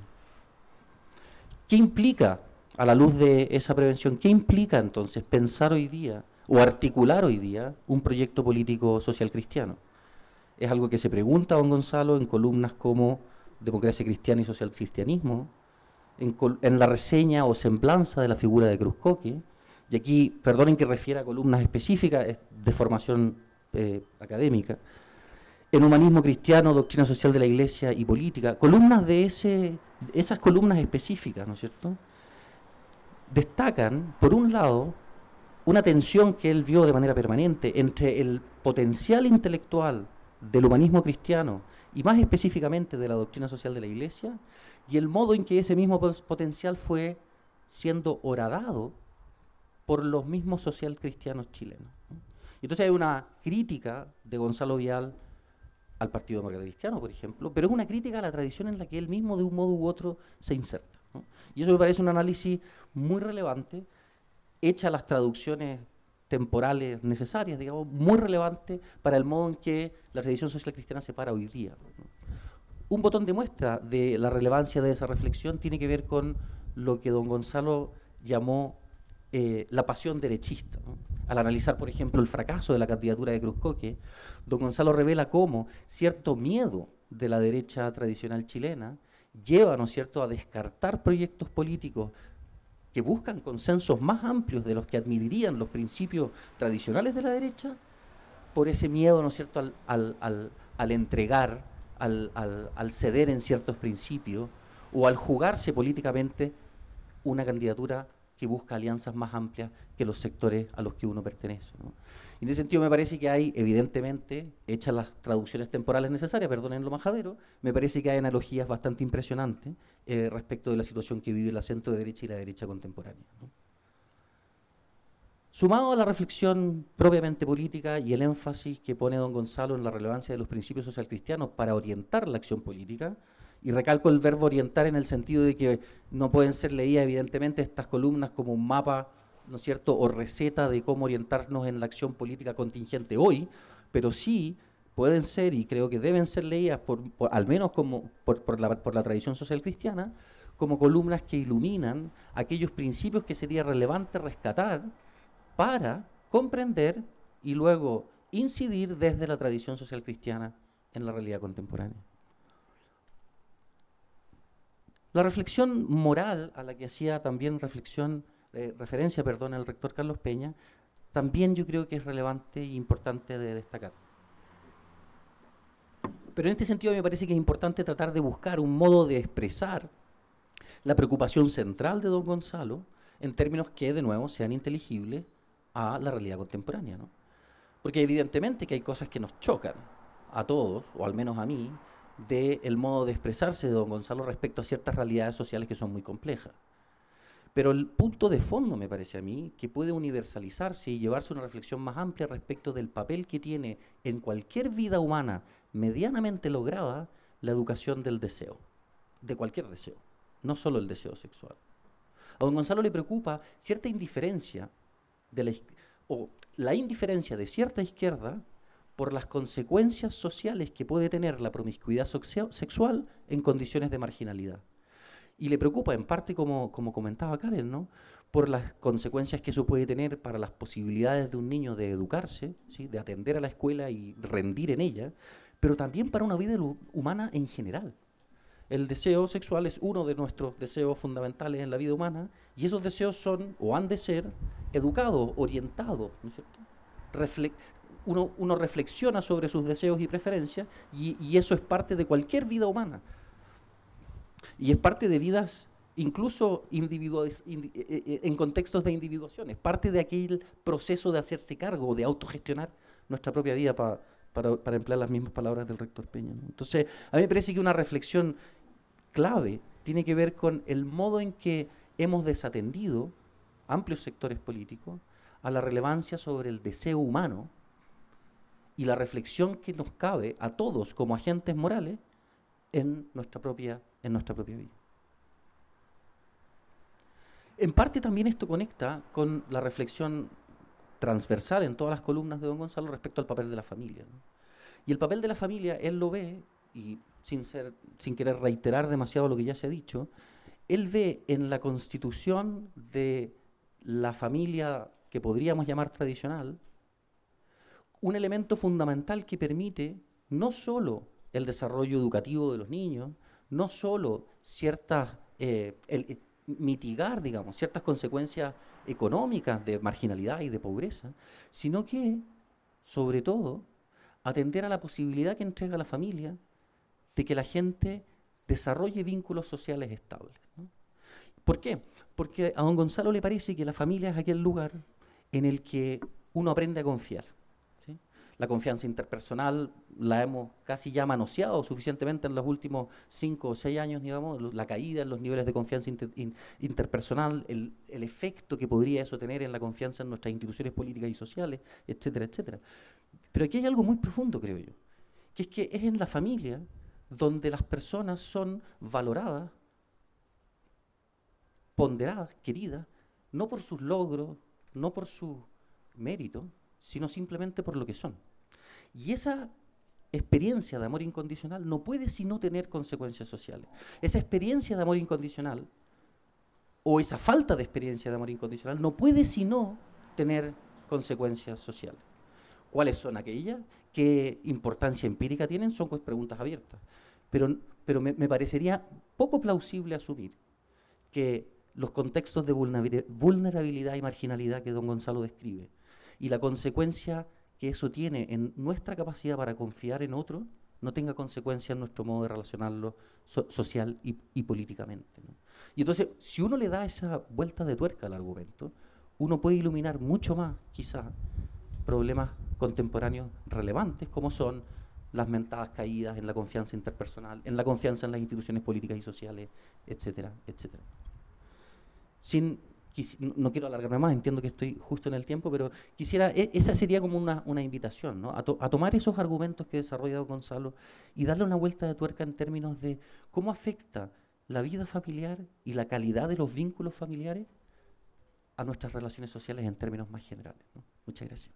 ¿Qué implica, a la luz de esa prevención, qué implica entonces pensar hoy día o articular hoy día un proyecto político social cristiano? Es algo que se pregunta don Gonzalo en columnas como Democracia Cristiana y Social Cristianismo, en la reseña o semblanza de la figura de Cruz Coque, y aquí, perdonen que refiera a columnas específicas de formación académica, en Humanismo Cristiano, Doctrina Social de la Iglesia y Política, columnas de esas columnas específicas, ¿no es cierto?, destacan, por un lado, una tensión que él vio de manera permanente entre el potencial intelectual del humanismo cristiano y más específicamente de la doctrina social de la Iglesia y el modo en que ese mismo potencial fue siendo horadado por los mismos social cristianos chilenos. Entonces hay una crítica de Gonzalo Vial al Partido Demócrata Cristiano, por ejemplo, pero es una crítica a la tradición en la que él mismo de un modo u otro se inserta, ¿no? Y eso me parece un análisis muy relevante, hecha las traducciones temporales necesarias, digamos, muy relevante para el modo en que la tradición social cristiana se para hoy día, ¿no? Un botón de muestra de la relevancia de esa reflexión tiene que ver con lo que don Gonzalo llamó la pasión derechista, ¿no? Al analizar, por ejemplo, el fracaso de la candidatura de Cruz Coque, don Gonzalo revela cómo cierto miedo de la derecha tradicional chilena lleva, ¿no es cierto?, a descartar proyectos políticos que buscan consensos más amplios de los que admitirían los principios tradicionales de la derecha, por ese miedo, ¿no es cierto?, al entregar, al ceder en ciertos principios, o al jugarse políticamente una candidatura que busca alianzas más amplias que los sectores a los que uno pertenece, ¿no? En ese sentido me parece que hay, evidentemente, hechas las traducciones temporales necesarias, perdonen lo majadero, me parece que hay analogías bastante impresionantes respecto de la situación que vive la centro derecha y la derecha contemporánea, ¿no? Sumado a la reflexión propiamente política y el énfasis que pone don Gonzalo en la relevancia de los principios socialcristianos para orientar la acción política, Y recalco el verbo orientar en el sentido de que no pueden ser leídas evidentemente estas columnas como un mapa, ¿no es cierto?, o receta de cómo orientarnos en la acción política contingente hoy, pero sí pueden ser, y creo que deben ser leídas, al menos como por la tradición social cristiana, como columnas que iluminan aquellos principios que sería relevante rescatar para comprender y luego incidir desde la tradición social cristiana en la realidad contemporánea. La reflexión moral a la que hacía también referencia el rector Carlos Peña, también yo creo que es relevante e importante de destacar. Pero en este sentido me parece que es importante tratar de buscar un modo de expresar la preocupación central de don Gonzalo en términos que, de nuevo, sean inteligibles a la realidad contemporánea, ¿no? Porque evidentemente que hay cosas que nos chocan a todos, o al menos a mí, del modo de expresarse de don Gonzalo respecto a ciertas realidades sociales que son muy complejas. Pero el punto de fondo, me parece a mí, que puede universalizarse y llevarse a una reflexión más amplia respecto del papel que tiene en cualquier vida humana medianamente lograda la educación del deseo, de cualquier deseo, no solo el deseo sexual. A don Gonzalo le preocupa cierta indiferencia, o la indiferencia de cierta izquierda por las consecuencias sociales que puede tener la promiscuidad sexual en condiciones de marginalidad. Y le preocupa, en parte, como comentaba Karen, ¿no?, por las consecuencias que eso puede tener para las posibilidades de un niño de educarse, ¿sí?, de atender a la escuela y rendir en ella, pero también para una vida humana en general. El deseo sexual es uno de nuestros deseos fundamentales en la vida humana, y esos deseos son, o han de ser, educados, orientados, ¿no es cierto? Uno reflexiona sobre sus deseos y preferencias, y eso es parte de cualquier vida humana. Y es parte de vidas incluso en contextos de individuación, es parte de aquel proceso de hacerse cargo, de autogestionar nuestra propia vida, para emplear las mismas palabras del rector Peña, ¿no? Entonces, a mí me parece que una reflexión clave tiene que ver con el modo en que hemos desatendido amplios sectores políticos a la relevancia sobre el deseo humano y la reflexión que nos cabe a todos como agentes morales en nuestra propia vida. En parte también esto conecta con la reflexión transversal en todas las columnas de don Gonzalo respecto al papel de la familia, ¿no? Y el papel de la familia, él lo ve, y sin querer reiterar demasiado lo que ya se ha dicho, él ve en la constitución de la familia que podríamos llamar tradicional un elemento fundamental que permite no solo el desarrollo educativo de los niños, no solo mitigar, digamos, ciertas consecuencias económicas de marginalidad y de pobreza, sino que, sobre todo, atender a la posibilidad que entrega la familia de que la gente desarrolle vínculos sociales estables, ¿no? ¿Por qué? Porque a don Gonzalo le parece que la familia es aquel lugar en el que uno aprende a confiar, ¿sí? La confianza interpersonal la hemos casi ya manoseado suficientemente en los últimos 5 o 6 años, digamos, la caída en los niveles de confianza interpersonal, el efecto que podría eso tener en la confianza en nuestras instituciones políticas y sociales, etcétera, etcétera. Pero aquí hay algo muy profundo, creo yo, que es en la familia donde las personas son valoradas, ponderadas, queridas, no por sus logros, no por su mérito, sino simplemente por lo que son. Y esa experiencia de amor incondicional no puede sino tener consecuencias sociales. Esa experiencia de amor incondicional, o esa falta de experiencia de amor incondicional, no puede sino tener consecuencias sociales. ¿Cuáles son aquellas? ¿Qué importancia empírica tienen? Son pues preguntas abiertas. Pero me parecería poco plausible asumir que los contextos de vulnerabilidad y marginalidad que don Gonzalo describe y la consecuencia que eso tiene en nuestra capacidad para confiar en otro, no tenga consecuencia en nuestro modo de relacionarlo social y políticamente, ¿no? Y entonces, si uno le da esa vuelta de tuerca al argumento, uno puede iluminar mucho más, quizá, problemas contemporáneos relevantes, como son las mentadas caídas en la confianza interpersonal, en la confianza en las instituciones políticas y sociales, etcétera, etcétera. Sin no quiero alargarme más, entiendo que estoy justo en el tiempo, pero quisiera, esa sería como una invitación, ¿no? A tomar esos argumentos que desarrolla don Gonzalo y darle una vuelta de tuerca en términos de cómo afecta la vida familiar y la calidad de los vínculos familiares a nuestras relaciones sociales en términos más generales, ¿no? Muchas gracias.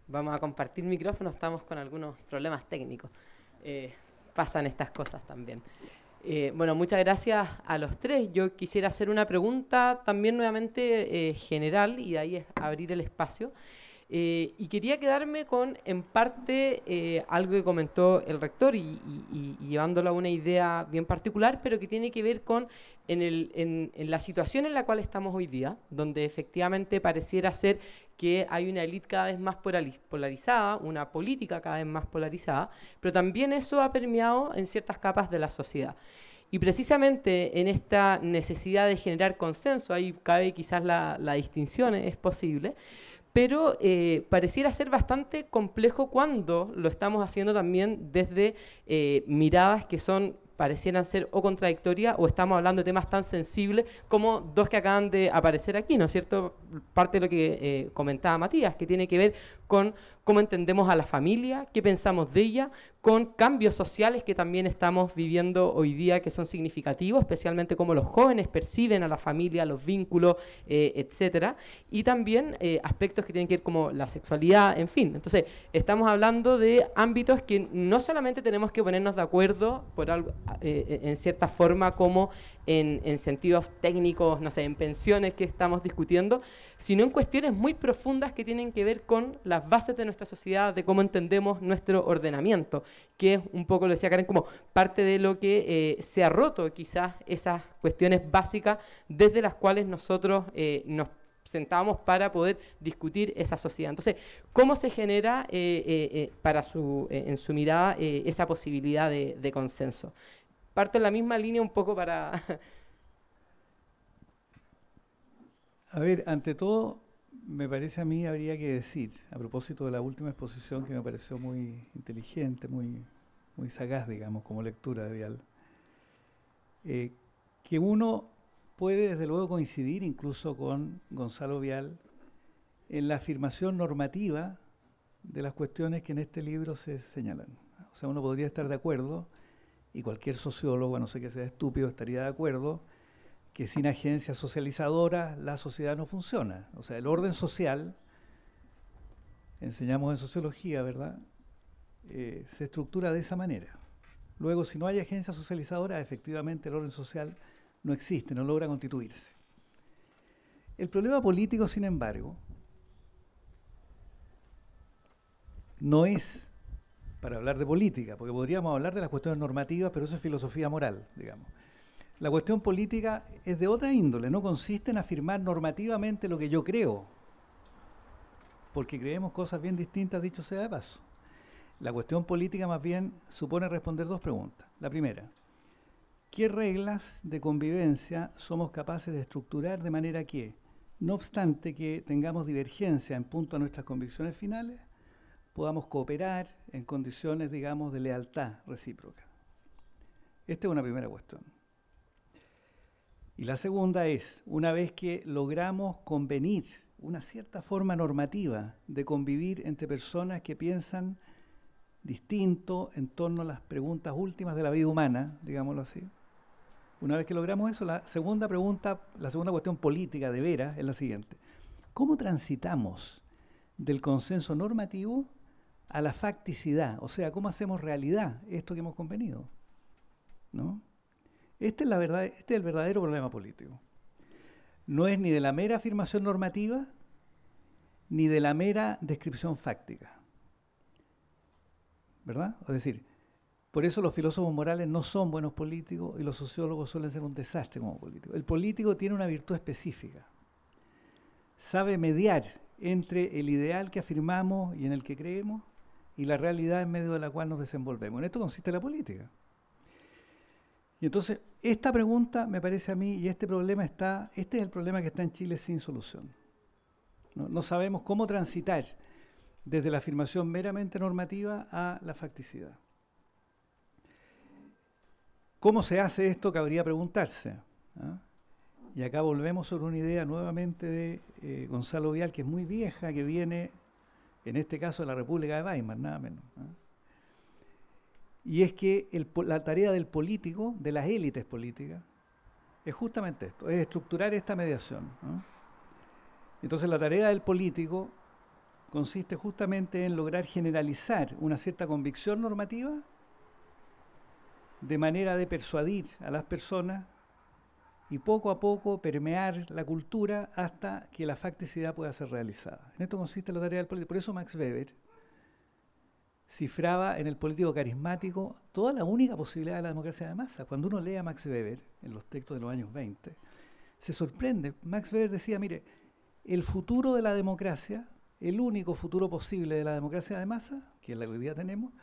Vamos a compartir micrófono, estamos con algunos problemas técnicos. Pasan estas cosas también. Bueno, muchas gracias a los tres. Yo quisiera hacer una pregunta también nuevamente general y de ahí es abrir el espacio. Y quería quedarme con, en parte, algo que comentó el rector y llevándolo a una idea bien particular, pero que tiene que ver con en la situación en la cual estamos hoy día, donde efectivamente pareciera ser que hay una élite cada vez más polarizada, una política cada vez más polarizada, pero también eso ha permeado en ciertas capas de la sociedad. Y precisamente en esta necesidad de generar consenso, ahí cabe quizás la distinción, es posible, pero pareciera ser bastante complejo cuando lo estamos haciendo también desde miradas que parecieran ser o contradictorias o estamos hablando de temas tan sensibles como dos que acaban de aparecer aquí, ¿no es cierto? Parte de lo que comentaba Matías, que tiene que ver con cómo entendemos a la familia, qué pensamos de ella, con cambios sociales que también estamos viviendo hoy día que son significativos, especialmente cómo los jóvenes perciben a la familia, los vínculos, etcétera, y también aspectos que tienen que ver como la sexualidad, en fin. Entonces, estamos hablando de ámbitos que no solamente tenemos que ponernos de acuerdo por algo, en cierta forma como en sentidos técnicos, no sé, en pensiones que estamos discutiendo, sino en cuestiones muy profundas que tienen que ver con las bases de nuestra sociedad, de cómo entendemos nuestro ordenamiento, que es un poco, lo decía Karen, como parte de lo que se ha roto quizás esas cuestiones básicas desde las cuales nosotros nos sentamos para poder discutir esa sociedad. Entonces, ¿cómo se genera en su mirada esa posibilidad de consenso? Parto en la misma línea un poco para... A ver, ante todo, me parece a mí habría que decir, a propósito de la última exposición que me pareció muy inteligente, muy sagaz, digamos, como lectura de Vial, que uno puede desde luego coincidir incluso con Gonzalo Vial en la afirmación normativa de las cuestiones que en este libro se señalan. O sea, uno podría estar de acuerdo, y cualquier sociólogo, a no ser que sea estúpido, estaría de acuerdo, que sin agencias socializadoras la sociedad no funciona. O sea, el orden social, enseñamos en sociología, ¿verdad?, se estructura de esa manera. Luego, si no hay agencias socializadoras, efectivamente el orden social no existe, no logra constituirse. El problema político, sin embargo, no es para hablar de política, porque podríamos hablar de las cuestiones normativas, pero eso es filosofía moral, digamos. La cuestión política es de otra índole, no consiste en afirmar normativamente lo que yo creo, porque creemos cosas bien distintas, dicho sea de paso. La cuestión política más bien supone responder dos preguntas. La primera, ¿qué reglas de convivencia somos capaces de estructurar de manera que, no obstante que tengamos divergencia en punto a nuestras convicciones finales, podamos cooperar en condiciones, digamos, de lealtad recíproca? Esta es una primera cuestión. Y la segunda es, una vez que logramos convenir una cierta forma normativa de convivir entre personas que piensan distinto en torno a las preguntas últimas de la vida humana, digámoslo así, una vez que logramos eso, la segunda pregunta, la segunda cuestión política de veras es la siguiente. ¿Cómo transitamos del consenso normativo a la facticidad? O sea, ¿cómo hacemos realidad esto que hemos convenido? ¿No? Este es el verdadero problema político. No es ni de la mera afirmación normativa, ni de la mera descripción fáctica. ¿Verdad? Es decir, por eso los filósofos morales no son buenos políticos y los sociólogos suelen ser un desastre como políticos. El político tiene una virtud específica. Sabe mediar entre el ideal que afirmamos y en el que creemos y la realidad en medio de la cual nos desenvolvemos. En esto consiste la política. Y entonces, esta pregunta me parece a mí, y este es el problema que está en Chile sin solución. No sabemos cómo transitar desde la afirmación meramente normativa a la facticidad. ¿Cómo se hace esto? Cabría preguntarse. ¿Ah? Y acá volvemos sobre una idea nuevamente de Gonzalo Vial, que es muy vieja, que viene, en este caso, de la República de Weimar, nada menos. ¿Ah? Y es que la tarea del político, de las élites políticas, es justamente esto, es estructurar esta mediación, ¿no? Entonces la tarea del político consiste justamente en lograr generalizar una cierta convicción normativa de manera de persuadir a las personas y poco a poco permear la cultura hasta que la facticidad pueda ser realizada. En esto consiste la tarea del político. Por eso Max Weber cifraba en el político carismático toda la única posibilidad de la democracia de masa. Cuando uno lee a Max Weber en los textos de los años 20, se sorprende. Max Weber decía, mire, el futuro de la democracia, el único futuro posible de la democracia de masa, que es la que hoy día tenemos,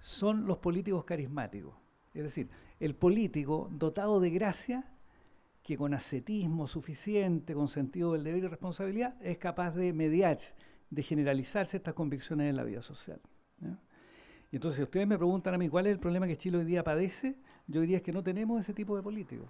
son los políticos carismáticos. Es decir, el político dotado de gracia, que con ascetismo suficiente, con sentido del deber y responsabilidad, es capaz de mediar, de generalizarse estas convicciones en la vida social. ¿Ya? Y entonces, si ustedes me preguntan a mí cuál es el problema que Chile hoy día padece, yo diría que no tenemos ese tipo de políticos.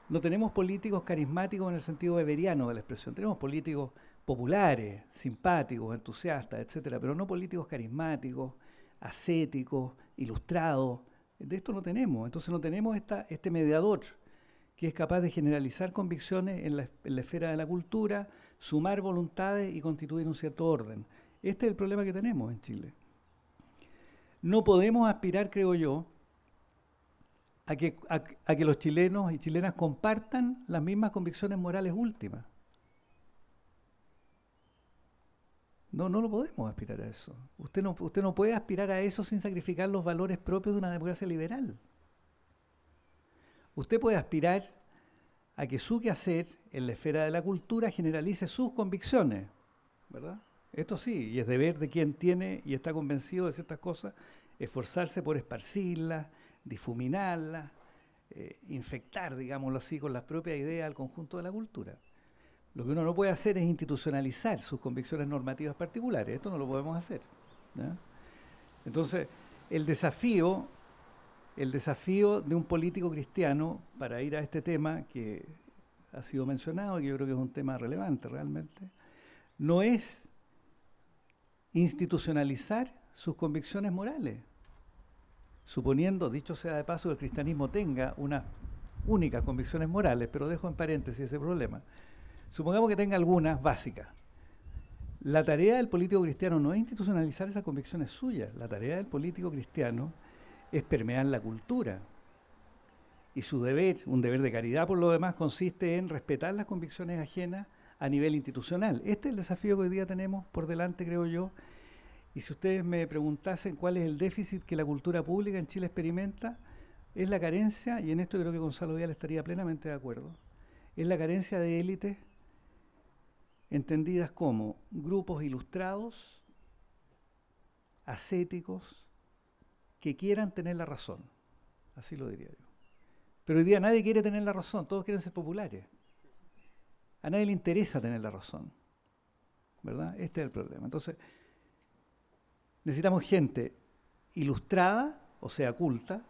No tenemos políticos carismáticos en el sentido weberiano de la expresión. Tenemos políticos populares, simpáticos, entusiastas, etcétera, pero no políticos carismáticos, ascéticos, ilustrados. De esto no tenemos. Entonces no tenemos este mediador que es capaz de generalizar convicciones en la esfera de la cultura, sumar voluntades y constituir un cierto orden. Este es el problema que tenemos en Chile. No podemos aspirar, creo yo, a que los chilenos y chilenas compartan las mismas convicciones morales últimas. No lo podemos aspirar a eso. Usted no puede aspirar a eso sin sacrificar los valores propios de una democracia liberal. Usted puede aspirar a que su quehacer en la esfera de la cultura generalice sus convicciones, ¿verdad? Esto sí, y es deber de quien tiene y está convencido de ciertas cosas, esforzarse por esparcirlas, difuminarlas, infectar, digámoslo así, con las propias ideas al conjunto de la cultura. Lo que uno no puede hacer es institucionalizar sus convicciones normativas particulares. Esto no lo podemos hacer, ¿ya? Entonces, el desafío de un político cristiano, para ir a este tema que ha sido mencionado, que yo creo que es un tema relevante realmente, no es institucionalizar sus convicciones morales, suponiendo, dicho sea de paso, que el cristianismo tenga unas únicas convicciones morales, pero dejo en paréntesis ese problema. Supongamos que tenga algunas básicas. La tarea del político cristiano no es institucionalizar esas convicciones suyas. La tarea del político cristiano es permear la cultura. Y su deber, un deber de caridad por lo demás, consiste en respetar las convicciones ajenas a nivel institucional. Este es el desafío que hoy día tenemos por delante, creo yo. Y si ustedes me preguntasen cuál es el déficit que la cultura pública en Chile experimenta, es la carencia, y en esto creo que Gonzalo Vial estaría plenamente de acuerdo, es la carencia de élites entendidas como grupos ilustrados, ascéticos, que quieran tener la razón. Así lo diría yo. Pero hoy día nadie quiere tener la razón, todos quieren ser populares. A nadie le interesa tener la razón, ¿verdad? Este es el problema. Entonces, necesitamos gente ilustrada, o sea, culta,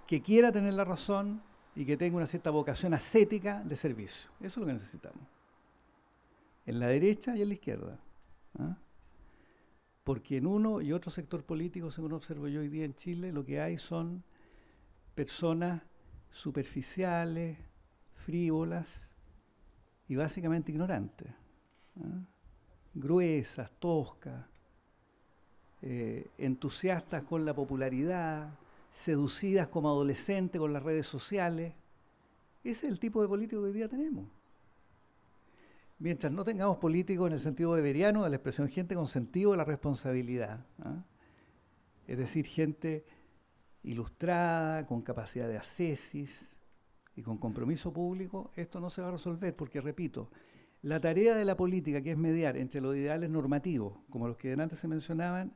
que quiera tener la razón y que tenga una cierta vocación ascética de servicio. Eso es lo que necesitamos. En la derecha y en la izquierda. ¿Ah? Porque en uno y otro sector político, según observo yo hoy día en Chile, lo que hay son personas superficiales, frívolas y básicamente ignorantes. ¿Ah? Gruesas, toscas, entusiastas con la popularidad, seducidas como adolescentes con las redes sociales. Ese es el tipo de político que hoy día tenemos. Mientras no tengamos políticos en el sentido weberiano de la expresión gente con sentido de la responsabilidad, ¿ah? Es decir, gente ilustrada, con capacidad de ascesis y con compromiso público, esto no se va a resolver porque, repito, la tarea de la política, que es mediar entre los ideales normativos, como los que antes se mencionaban,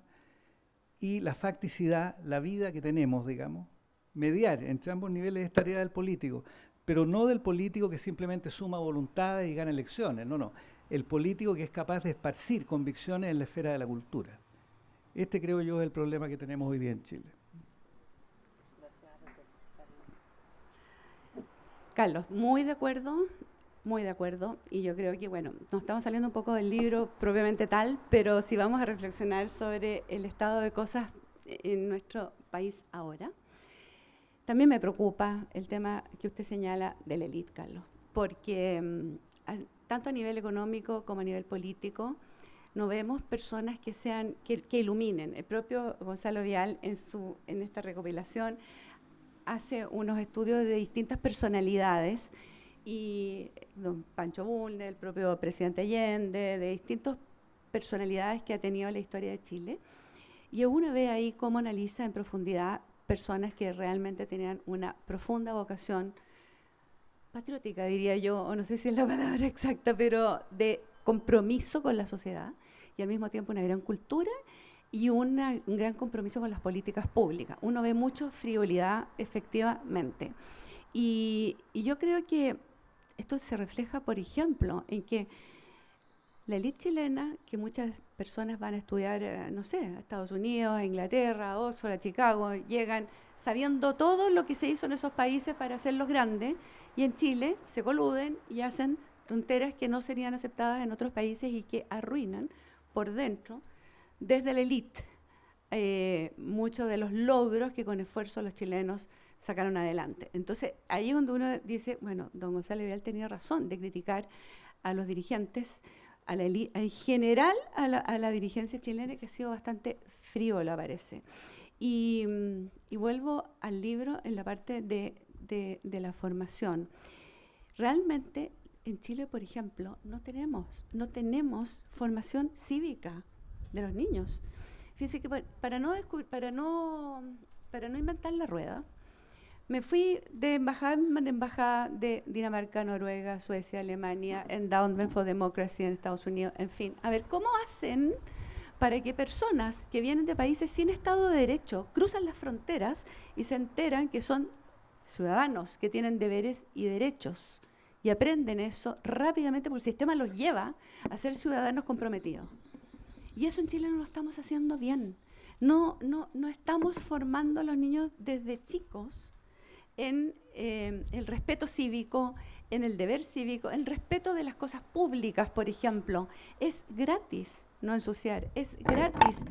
y la facticidad, la vida que tenemos, digamos, mediar entre ambos niveles es tarea del político, pero no del político que simplemente suma voluntades y gana elecciones, no. El político que es capaz de esparcir convicciones en la esfera de la cultura. Este creo yo es el problema que tenemos hoy día en Chile. Gracias. Carlos, muy de acuerdo, muy de acuerdo. Y yo creo que, bueno, nos estamos saliendo un poco del libro propiamente tal, pero si vamos a reflexionar sobre el estado de cosas en nuestro país ahora, también me preocupa el tema que usted señala de la élite, Carlos, porque tanto a nivel económico como a nivel político, no vemos personas que iluminen. El propio Gonzalo Vial, en esta recopilación, hace unos estudios de distintas personalidades, y don Pancho Bulnes, el propio presidente Allende, de distintas personalidades que ha tenido la historia de Chile, y uno ve ahí cómo analiza en profundidad personas que realmente tenían una profunda vocación patriótica, diría yo, o no sé si es la palabra exacta, pero de compromiso con la sociedad, y al mismo tiempo una gran cultura y un gran compromiso con las políticas públicas. Uno ve mucho frivolidad, efectivamente. Y yo creo que esto se refleja, por ejemplo, en que la élite chilena, que muchas personas van a estudiar, no sé, a Estados Unidos, a Inglaterra, a Oxford, a Chicago, llegan sabiendo todo lo que se hizo en esos países para hacerlos grandes, y en Chile se coluden y hacen tonteras que no serían aceptadas en otros países y que arruinan por dentro, desde la élite, muchos de los logros que con esfuerzo los chilenos sacaron adelante. Entonces, ahí es donde uno dice, bueno, don Gonzalo Vial tenía razón de criticar a los dirigentes, a la élite, en general a la dirigencia chilena, que ha sido bastante frívola, parece. Y vuelvo al libro en la parte de la formación. Realmente, en Chile, por ejemplo, no tenemos formación cívica de los niños. Fíjense que para no inventar la rueda, me fui de embajada en embajada de Dinamarca, Noruega, Suecia, Alemania, Endowment for Democracy en Estados Unidos, en fin, a ver cómo hacen para que personas que vienen de países sin Estado de Derecho cruzan las fronteras y se enteran que son ciudadanos, que tienen deberes y derechos, y aprenden eso rápidamente porque el sistema los lleva a ser ciudadanos comprometidos. Y eso en Chile no lo estamos haciendo bien. No estamos formando a los niños desde chicos en el respeto cívico, en el deber cívico, en el respeto de las cosas públicas, por ejemplo. Es gratis no ensuciar, es gratis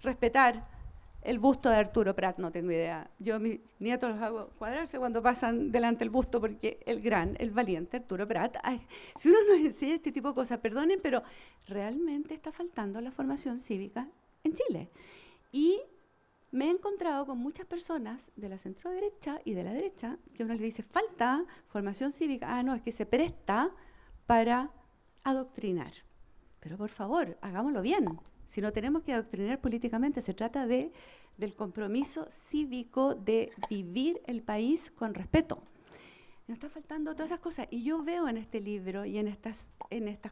respetar el busto de Arturo Prat, no tengo idea. Yo a mis nietos los hago cuadrarse cuando pasan delante del busto, porque el valiente Arturo Prat, si uno nos enseña este tipo de cosas, perdonen, pero realmente está faltando la formación cívica en Chile. Y me he encontrado con muchas personas de la centro derecha y de la derecha que uno les dice, falta formación cívica. Ah, no, es que se presta para adoctrinar. Pero por favor, hagámoslo bien. Si no tenemos que adoctrinar políticamente, se trata del compromiso cívico de vivir el país con respeto. Nos está faltando todas esas cosas. Y yo veo en este libro y en estas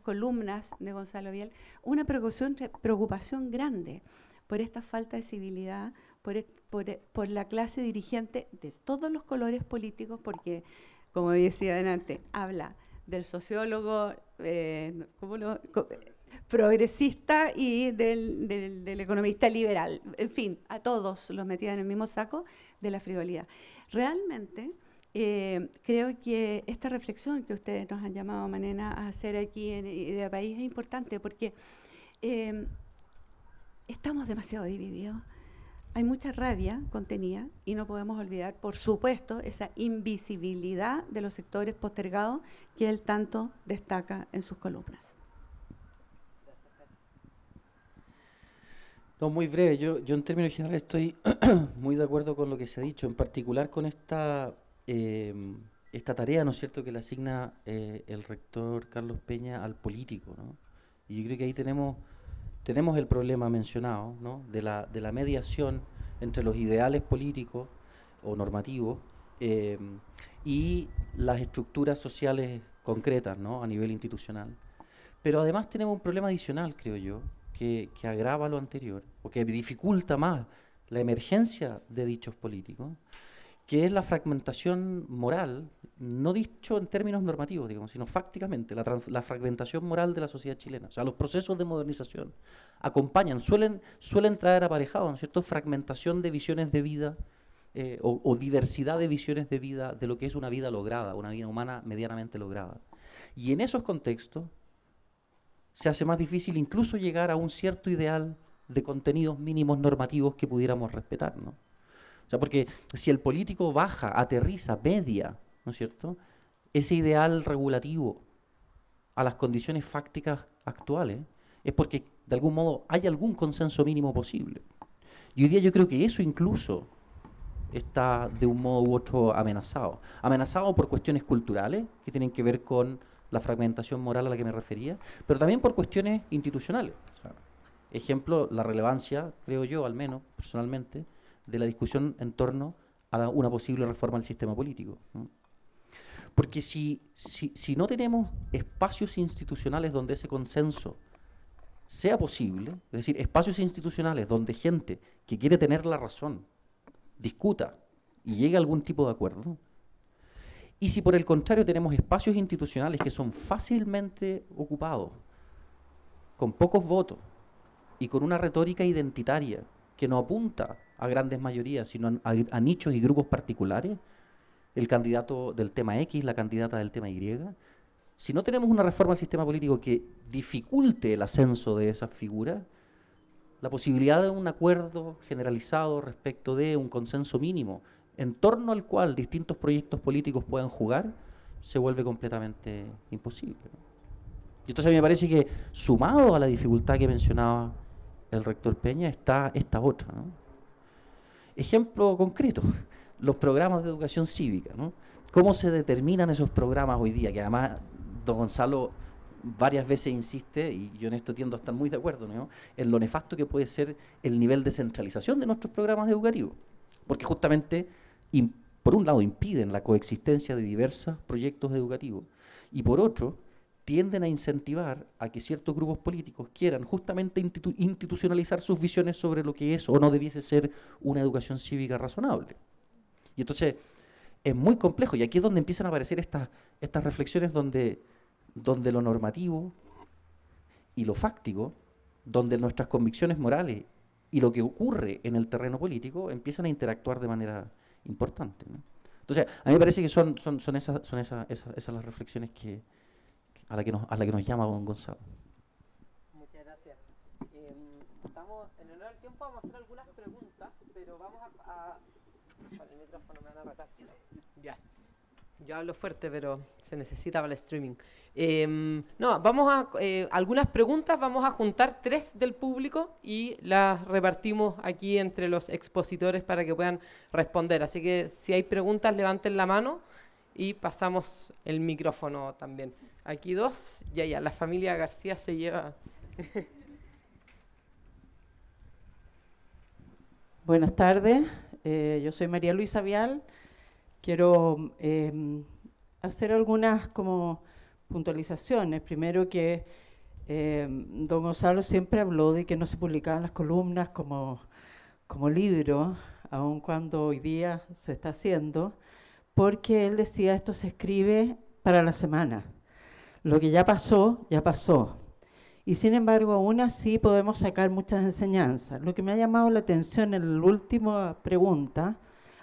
columnas de Gonzalo Vial una preocupación grande por esta falta de civilidad, por la clase dirigente de todos los colores políticos, porque, como decía adelante, habla del sociólogo, progresista y del economista liberal. En fin, a todos los metía en el mismo saco de la frivolidad. Realmente creo que esta reflexión que ustedes nos han llamado, Manena, a hacer aquí en Idea País es importante, porque estamos demasiado divididos. Hay mucha rabia contenida y no podemos olvidar, por supuesto, esa invisibilidad de los sectores postergados que él tanto destaca en sus columnas. No, muy breve. Yo en términos generales estoy muy de acuerdo con lo que se ha dicho, en particular con esta tarea, ¿no es cierto?, que le asigna el rector Carlos Peña al político, ¿no? Y yo creo que ahí tenemos el problema mencionado, ¿no?, de la mediación entre los ideales políticos o normativos y las estructuras sociales concretas, ¿no?, a nivel institucional. Pero además tenemos un problema adicional, creo yo, que agrava lo anterior, o que dificulta más la emergencia de dichos políticos, que es la fragmentación moral, no dicho en términos normativos, digamos, sino fácticamente, la fragmentación moral de la sociedad chilena. O sea, los procesos de modernización acompañan, suelen traer aparejado, ¿no es cierto?, fragmentación de visiones de vida, o diversidad de visiones de vida, de lo que es una vida lograda, una vida humana medianamente lograda. Y en esos contextos se hace más difícil incluso llegar a un cierto ideal de contenidos mínimos normativos que pudiéramos respetar, ¿no? O sea, porque si el político baja, aterriza, media, ¿no es cierto?, ese ideal regulativo a las condiciones fácticas actuales, es porque de algún modo hay algún consenso mínimo posible. Y hoy día yo creo que eso incluso está de un modo u otro amenazado. Amenazado por cuestiones culturales que tienen que ver con la fragmentación moral a la que me refería, pero también por cuestiones institucionales. O sea, ejemplo, la relevancia, creo yo, al menos personalmente, de la discusión en torno a una posible reforma del sistema político, ¿no? Porque si no tenemos espacios institucionales donde ese consenso sea posible, es decir, espacios institucionales donde gente que quiere tener la razón discuta y llegue a algún tipo de acuerdo, y si por el contrario tenemos espacios institucionales que son fácilmente ocupados, con pocos votos y con una retórica identitaria que no apunta a grandes mayorías, sino a nichos y grupos particulares, el candidato del tema X, la candidata del tema Y, si no tenemos una reforma del sistema político que dificulte el ascenso de esas figuras, la posibilidad de un acuerdo generalizado respecto de un consenso mínimo en torno al cual distintos proyectos políticos puedan jugar, se vuelve completamente imposible, ¿no? Y entonces a mí me parece que, sumado a la dificultad que mencionaba el rector Peña, está esta otra, ¿no? Ejemplo concreto, los programas de educación cívica, ¿no? ¿Cómo se determinan esos programas hoy día? Que además don Gonzalo varias veces insiste, y yo en esto tiendo a estar muy de acuerdo, ¿no?, en lo nefasto que puede ser el nivel de centralización de nuestros programas educativos, porque justamente, por un lado, impiden la coexistencia de diversos proyectos educativos, y por otro, tienden a incentivar a que ciertos grupos políticos quieran justamente institucionalizar sus visiones sobre lo que es o no debiese ser una educación cívica razonable. Y entonces es muy complejo, y aquí es donde empiezan a aparecer estas reflexiones donde lo normativo y lo fáctico, donde nuestras convicciones morales y lo que ocurre en el terreno político empiezan a interactuar de manera importante, ¿no? Entonces, a mí me parece que son esas las reflexiones a la que nos llama don Gonzalo. Muchas gracias. Estamos en honor al tiempo, vamos a hacer algunas preguntas, pero vamos a con el micrófono me van a arrancar, ¿sí? Ya. Yo hablo fuerte, pero se necesita para el streaming. No, vamos a algunas preguntas, vamos a juntar 3 del público y las repartimos aquí entre los expositores para que puedan responder. Así que si hay preguntas, levanten la mano y pasamos el micrófono también. Aquí 2, ya, la familia García se lleva. Buenas tardes, yo soy María Luisa Vial. Quiero hacer algunas como puntualizaciones. Primero que don Gonzalo siempre habló de que no se publicaban las columnas como libro, aun cuando hoy día se está haciendo, porque él decía esto se escribe para la semana. Lo que ya pasó, ya pasó. Y sin embargo, aún así podemos sacar muchas enseñanzas. Lo que me ha llamado la atención en la última pregunta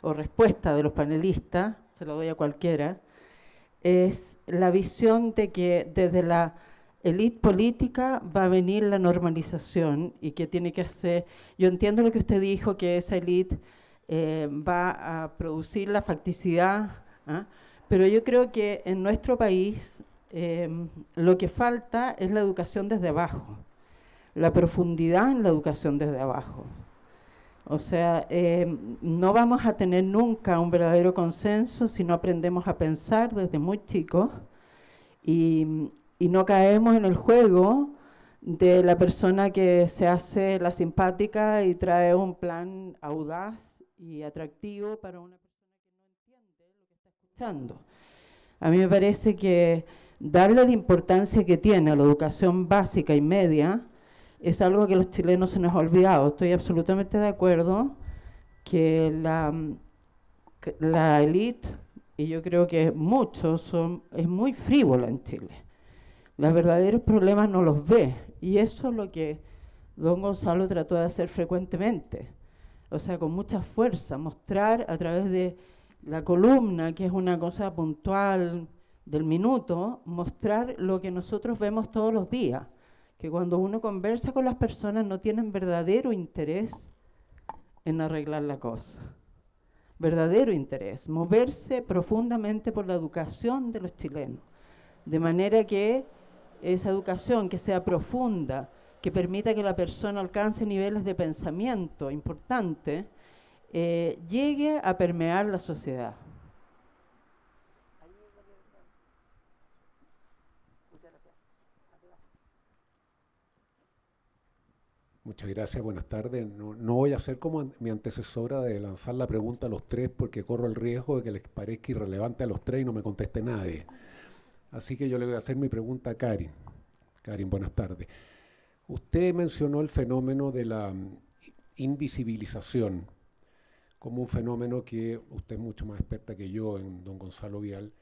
o respuesta de los panelistas, se lo doy a cualquiera, es la visión de que desde la élite política va a venir la normalización y que tiene que hacer... Yo entiendo lo que usted dijo, que esa élite va a producir la facticidad, ¿ah? Pero yo creo que en nuestro país lo que falta es la educación desde abajo, la profundidad en la educación desde abajo. O sea, no vamos a tener nunca un verdadero consenso si no aprendemos a pensar desde muy chicos y no caemos en el juego de la persona que se hace la simpática y trae un plan audaz y atractivo para una persona que no entiende lo que está escuchando. A mí me parece que darle la importancia que tiene a la educación básica y media es algo que los chilenos se nos ha olvidado. Estoy absolutamente de acuerdo que la élite, y yo creo que muchos, es muy frívola en Chile. Los verdaderos problemas no los ve, y eso es lo que don Gonzalo trató de hacer frecuentemente. o sea, con mucha fuerza, mostrar a través de la columna, que es una cosa puntual del minuto, mostrar lo que nosotros vemos todos los días, que cuando uno conversa con las personas no tienen verdadero interés en arreglar la cosa. Verdadero interés, moverse profundamente por la educación de los chilenos, de manera que esa educación que sea profunda, que permita que la persona alcance niveles de pensamiento importantes, llegue a permear la sociedad. Muchas gracias, buenas tardes. No voy a ser como mi antecesora de lanzar la pregunta a los tres porque corro el riesgo de que les parezca irrelevante a los tres y no me conteste nadie. Así que yo le voy a hacer mi pregunta a Karin. Karin, buenas tardes. Usted mencionó el fenómeno de la invisibilización como un fenómeno que usted es mucho más experta que yo en don Gonzalo Vial,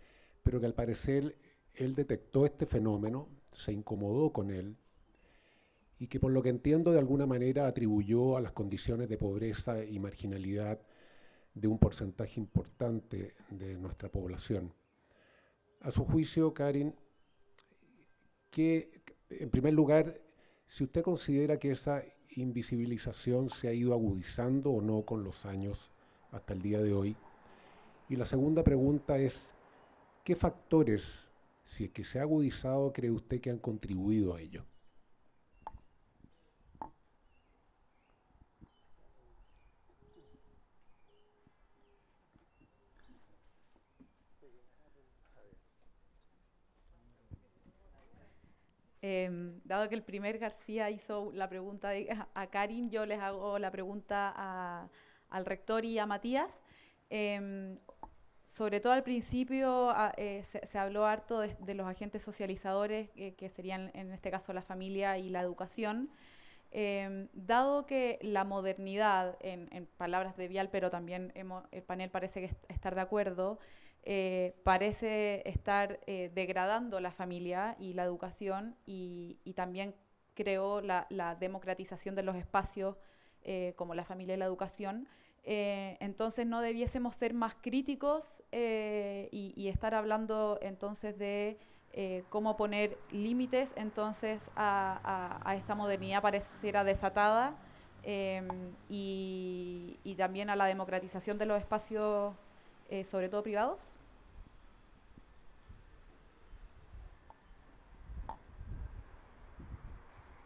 pero que al parecer él detectó este fenómeno, se incomodó con él, y que por lo que entiendo de alguna manera atribuyó a las condiciones de pobreza y marginalidad de un porcentaje importante de nuestra población. A su juicio, Karin, en primer lugar, si usted considera que esa invisibilización se ha ido agudizando o no con los años hasta el día de hoy. Y la segunda pregunta es, ¿qué factores, si es que se ha agudizado, cree usted que han contribuido a ello? Dado que el primer García hizo la pregunta a Karin, yo les hago la pregunta al rector y a Matías. Sobre todo al principio se habló harto de los agentes socializadores, que serían en este caso la familia y la educación. Dado que la modernidad, en palabras de Vial, pero también el panel parece estar de acuerdo, parece estar degradando la familia y la educación y también creó la democratización de los espacios como la familia y la educación. Entonces no debiésemos ser más críticos y estar hablando entonces de cómo poner límites entonces a esta modernidad pareciera desatada y también a la democratización de los espacios sobre todo privados.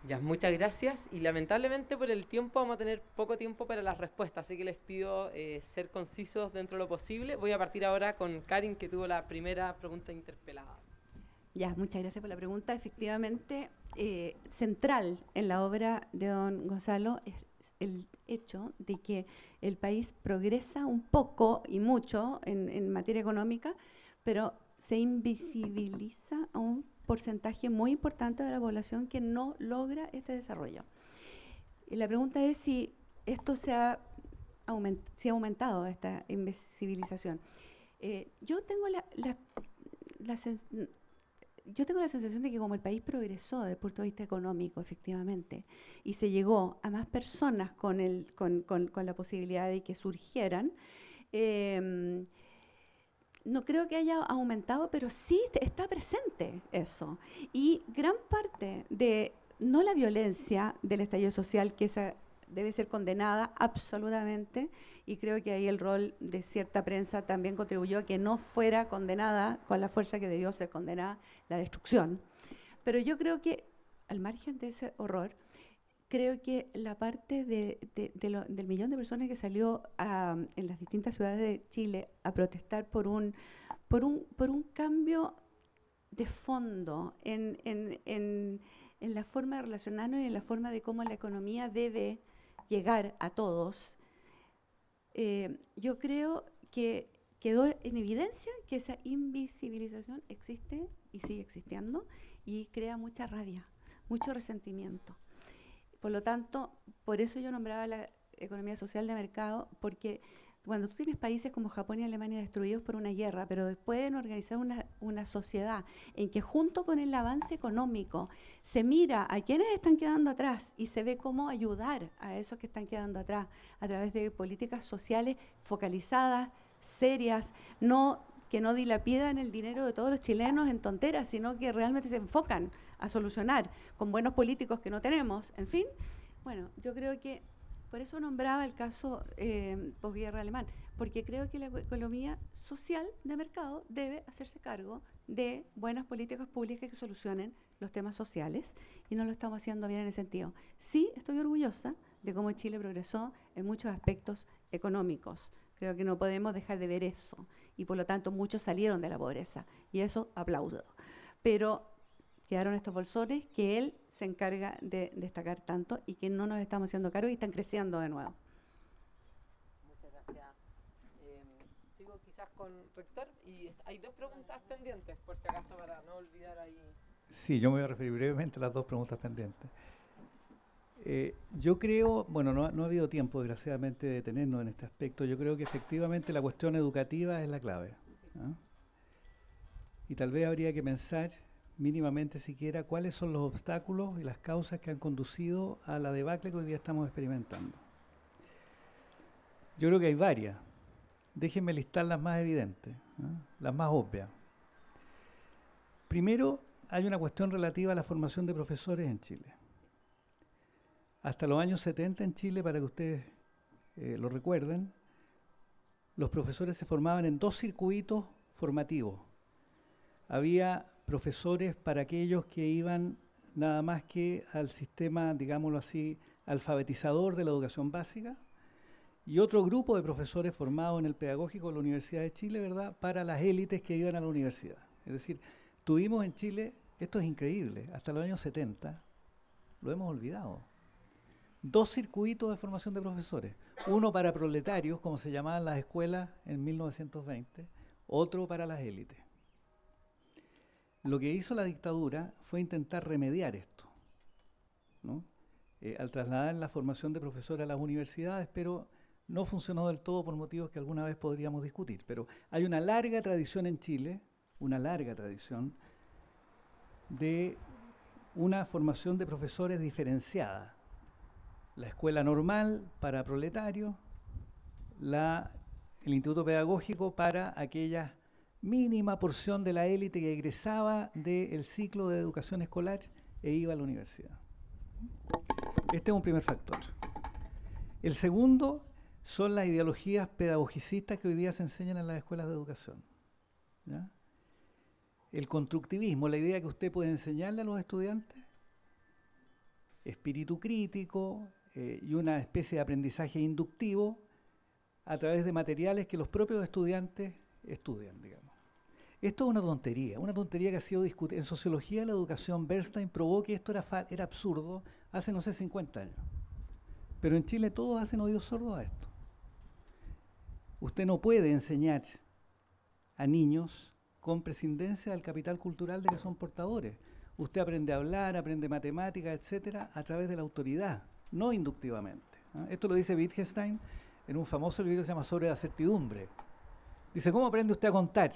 Ya, muchas gracias y lamentablemente por el tiempo vamos a tener poco tiempo para las respuestas, así que les pido ser concisos dentro de lo posible. Voy a partir ahora con Karin, que tuvo la primera pregunta interpelada. Ya, muchas gracias por la pregunta. Efectivamente, central en la obra de don Gonzalo es el hecho de que el país progresa un poco y mucho en materia económica, pero se invisibiliza a un porcentaje muy importante de la población que no logra este desarrollo. Y la pregunta es si esto si ha aumentado esta invisibilización. Yo tengo la sensación de que como el país progresó desde el punto de vista económico, efectivamente, y se llegó a más personas con la posibilidad de que surgieran, no creo que haya aumentado, pero sí está presente eso. Y gran parte de, no la violencia del estallido social, que esa debe ser condenada absolutamente, y creo que ahí el rol de cierta prensa también contribuyó a que no fuera condenada con la fuerza que debió ser condenada la destrucción. Pero yo creo que, al margen de ese horror, creo que la parte del millón de personas que salió en las distintas ciudades de Chile a protestar por un cambio de fondo en la forma de relacionarnos y en la forma de cómo la economía debe llegar a todos, yo creo que quedó en evidencia que esa invisibilización existe y sigue existiendo y crea mucha rabia, mucho resentimiento. Por lo tanto, por eso yo nombraba la economía social de mercado, porque Cuando tú tienes países como Japón y Alemania destruidos por una guerra, pero pueden organizar una sociedad en que junto con el avance económico se mira a quienes están quedando atrás y se ve cómo ayudar a esos que están quedando atrás a través de políticas sociales focalizadas, serias, que no dilapidan el dinero de todos los chilenos en tonteras, sino que realmente se enfocan a solucionar con buenos políticos que no tenemos, en fin. Bueno, yo creo que por eso nombraba el caso posguerra alemán, porque creo que la economía social de mercado debe hacerse cargo de buenas políticas públicas que solucionen los temas sociales, y no lo estamos haciendo bien en ese sentido. Sí, estoy orgullosa de cómo Chile progresó en muchos aspectos económicos. Creo que no podemos dejar de ver eso, y por lo tanto muchos salieron de la pobreza, y eso aplaudo. Pero quedaron estos bolsones que él se encarga de destacar tanto y que no nos estamos haciendo cargo y están creciendo de nuevo. Muchas gracias. Sigo quizás con Rector, y hay 2 preguntas pendientes, por si acaso, para no olvidar ahí. Sí, yo me voy a referir brevemente a las 2 preguntas pendientes. Yo creo, bueno, no ha habido tiempo, desgraciadamente, de detenernos en este aspecto. Yo creo que efectivamente la cuestión educativa es la clave, ¿no? Y tal vez habría que pensar mínimamente siquiera cuáles son los obstáculos y las causas que han conducido a la debacle que hoy día estamos experimentando. Yo creo que hay varias. Déjenme listar las más evidentes, ¿no? Las más obvias. Primero, hay una cuestión relativa a la formación de profesores en Chile. Hasta los años 70 en Chile, para que ustedes lo recuerden, los profesores se formaban en 2 circuitos formativos. Había profesores para aquellos que iban nada más que al sistema, digámoslo así, alfabetizador de la educación básica, y otro grupo de profesores formados en el pedagógico de la Universidad de Chile, ¿verdad?, para las élites que iban a la universidad. Es decir, tuvimos en Chile, esto es increíble, hasta los años 70, lo hemos olvidado, 2 circuitos de formación de profesores. Uno para proletarios, como se llamaban las escuelas en 1920, otro para las élites. Lo que hizo la dictadura fue intentar remediar esto, ¿no? Al trasladar la formación de profesores a las universidades, pero no funcionó del todo por motivos que alguna vez podríamos discutir. Pero hay una larga tradición en Chile, una larga tradición de una formación de profesores diferenciada. La escuela normal para proletarios, el instituto pedagógico para aquella mínima porción de la élite que egresaba del ciclo de educación escolar e iba a la universidad. Este es un primer factor. El segundo son las ideologías pedagogicistas que hoy día se enseñan en las escuelas de educación, ¿ya? El constructivismo, la idea que usted puede enseñarle a los estudiantes espíritu crítico y una especie de aprendizaje inductivo a través de materiales que los propios estudiantes estudian, digamos. Esto es una tontería que ha sido discutida. En sociología de la educación, Bernstein probó que esto era absurdo hace, no sé, 50 años. Pero en Chile todos hacen oídos sordos a esto. Usted no puede enseñar a niños con prescindencia del capital cultural de que son portadores. Usted aprende a hablar, aprende matemáticas, etcétera, a través de la autoridad, no inductivamente, ¿no? Esto lo dice Wittgenstein en un famoso libro que se llama Sobre la certidumbre. Dice, ¿cómo aprende usted a contar?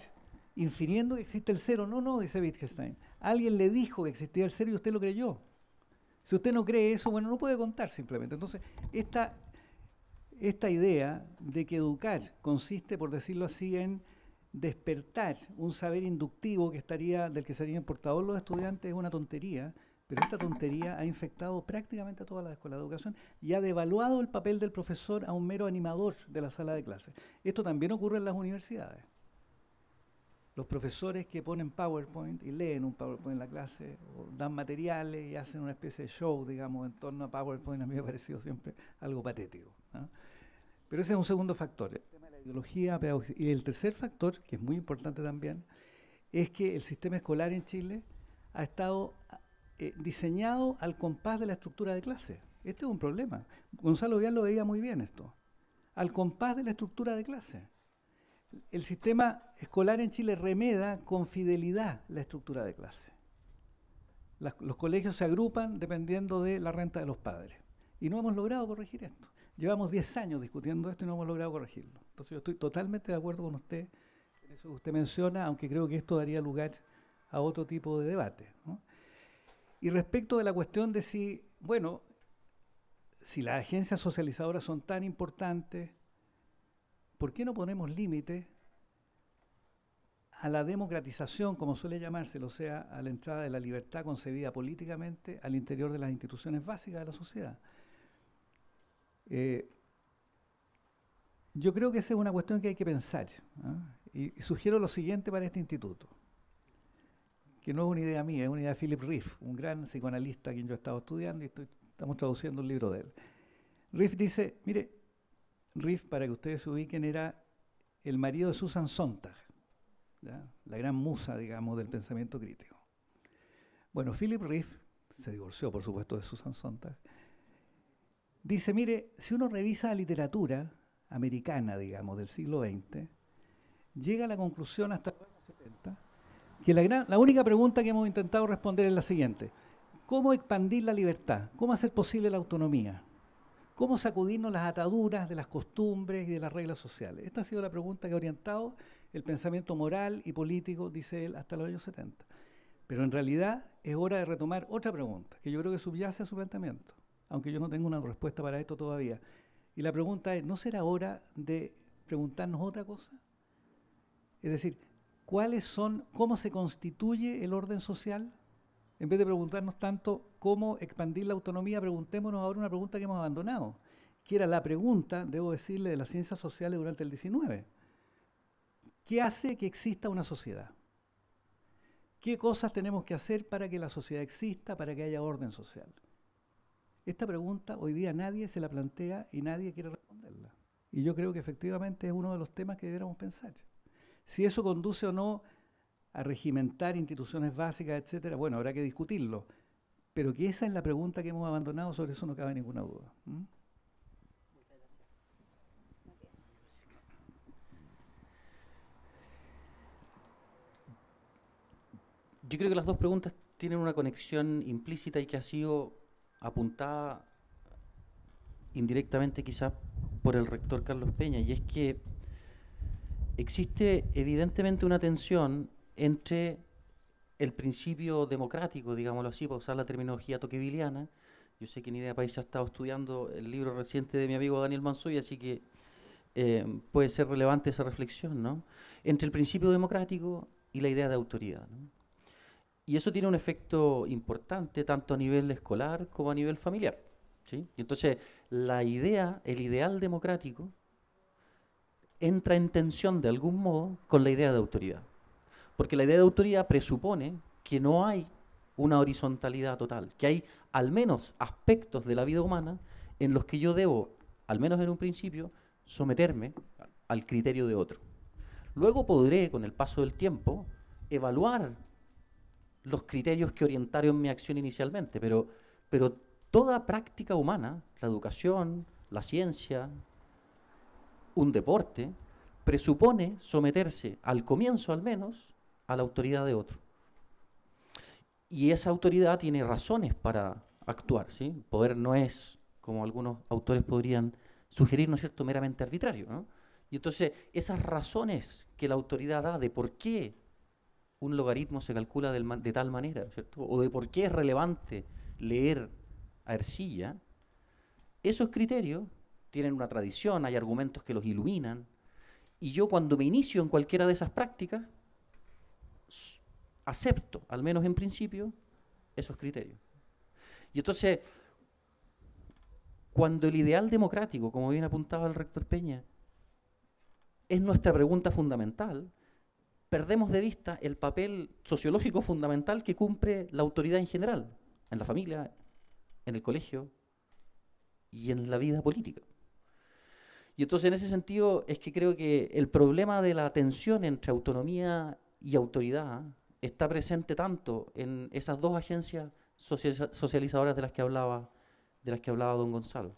Infiriendo que existe el cero. No, dice Wittgenstein. Alguien le dijo que existía el cero y usted lo creyó. Si usted no cree eso, bueno, no puede contar simplemente. Entonces, esta idea de que educar consiste, por decirlo así, en despertar un saber inductivo del que serían portadores los estudiantes es una tontería, pero esta tontería ha infectado prácticamente a todas las escuelas de educación y ha devaluado el papel del profesor a un mero animador de la sala de clases. Esto también ocurre en las universidades. Los profesores que ponen PowerPoint y leen un PowerPoint en la clase, o dan materiales y hacen una especie de show, digamos, en torno a PowerPoint, a mí me ha parecido siempre algo patético, ¿no? Pero ese es un segundo factor, el tema de la ideología pedagógica. Y el tercer factor, que es muy importante también, es que el sistema escolar en Chile ha estado diseñado al compás de la estructura de clase. Este es un problema. Gonzalo Vial lo veía muy bien esto. Al compás de la estructura de clase. El sistema escolar en Chile remeda con fidelidad la estructura de clase. Los colegios se agrupan dependiendo de la renta de los padres. Y no hemos logrado corregir esto. Llevamos 10 años discutiendo esto y no hemos logrado corregirlo. Entonces yo estoy totalmente de acuerdo con usted en eso que usted menciona, aunque creo que esto daría lugar a otro tipo de debate, ¿no? Y respecto de la cuestión de si, bueno, si las agencias socializadoras son tan importantes, ¿por qué no ponemos límite a la democratización, como suele llamárselo, o sea, a la entrada de la libertad concebida políticamente al interior de las instituciones básicas de la sociedad? Yo creo que esa es una cuestión que hay que pensar, ¿no? Y sugiero lo siguiente para este instituto, que no es una idea mía, es una idea de Philip Rieff, un gran psicoanalista a quien yo he estado estudiando y estamos traduciendo un libro de él. Rieff dice, mire, Rieff, para que ustedes se ubiquen, era el marido de Susan Sontag, ¿ya? La gran musa, digamos, del pensamiento crítico. Bueno, Philip Rieff se divorció, por supuesto, de Susan Sontag. Dice, mire, si uno revisa la literatura americana, digamos, del siglo XX, llega a la conclusión hasta los años 70 que la única pregunta que hemos intentado responder es la siguiente: ¿cómo expandir la libertad? ¿Cómo hacer posible la autonomía? ¿Cómo sacudirnos las ataduras de las costumbres y de las reglas sociales? Esta ha sido la pregunta que ha orientado el pensamiento moral y político, dice él, hasta los años 70. Pero en realidad es hora de retomar otra pregunta, que yo creo que subyace a su planteamiento, aunque yo no tengo una respuesta para esto todavía. Y la pregunta es, ¿no será hora de preguntarnos otra cosa? Es decir, ¿cómo se constituye el orden social? En vez de preguntarnos tanto cómo expandir la autonomía, preguntémonos ahora una pregunta que hemos abandonado, que era la pregunta, debo decirle, de las ciencias sociales durante el XIX. ¿Qué hace que exista una sociedad? ¿Qué cosas tenemos que hacer para que la sociedad exista, para que haya orden social? Esta pregunta hoy día nadie se la plantea y nadie quiere responderla. Y yo creo que efectivamente es uno de los temas que deberíamos pensar. Si eso conduce o no a regimentar instituciones básicas, etcétera, bueno, habrá que discutirlo. Pero que esa es la pregunta que hemos abandonado, sobre eso no cabe ninguna duda. Muchas gracias. Yo creo que las dos preguntas tienen una conexión implícita y que ha sido apuntada indirectamente quizás por el rector Carlos Peña, y es que existe evidentemente una tensión entre el principio democrático, digámoslo así, para usar la terminología tocquevilleana. Yo sé que en Idea País ha estado estudiando el libro reciente de mi amigo Daniel Mansoy, así que puede ser relevante esa reflexión, ¿no? Entre el principio democrático y la idea de autoridad, ¿no? Y eso tiene un efecto importante tanto a nivel escolar como a nivel familiar, ¿sí? Y entonces la idea, el ideal democrático, entra en tensión de algún modo con la idea de autoridad. Porque la idea de autoridad presupone que no hay una horizontalidad total, que hay al menos aspectos de la vida humana en los que yo debo, al menos en un principio, someterme al criterio de otro. Luego podré, con el paso del tiempo, evaluar los criterios que orientaron mi acción inicialmente, pero toda práctica humana, la educación, la ciencia, un deporte, presupone someterse, al comienzo al menos, a la autoridad de otro. Y esa autoridad tiene razones para actuar, ¿sí? El poder no es, como algunos autores podrían sugerir, ¿no es cierto?, meramente arbitrario, ¿no? Y entonces, esas razones que la autoridad da de por qué un logaritmo se calcula de tal manera, ¿cierto?, o de por qué es relevante leer a Ercilla, esos criterios tienen una tradición, hay argumentos que los iluminan, y yo cuando me inicio en cualquiera de esas prácticas, acepto, al menos en principio, esos criterios. Y entonces, cuando el ideal democrático, como bien apuntaba el rector Peña, es nuestra pregunta fundamental, perdemos de vista el papel sociológico fundamental que cumple la autoridad en general, en la familia, en el colegio y en la vida política. Y entonces en ese sentido es que creo que el problema de la tensión entre autonomía y autoridad está presente tanto en esas dos agencias socializadoras de las que hablaba don Gonzalo.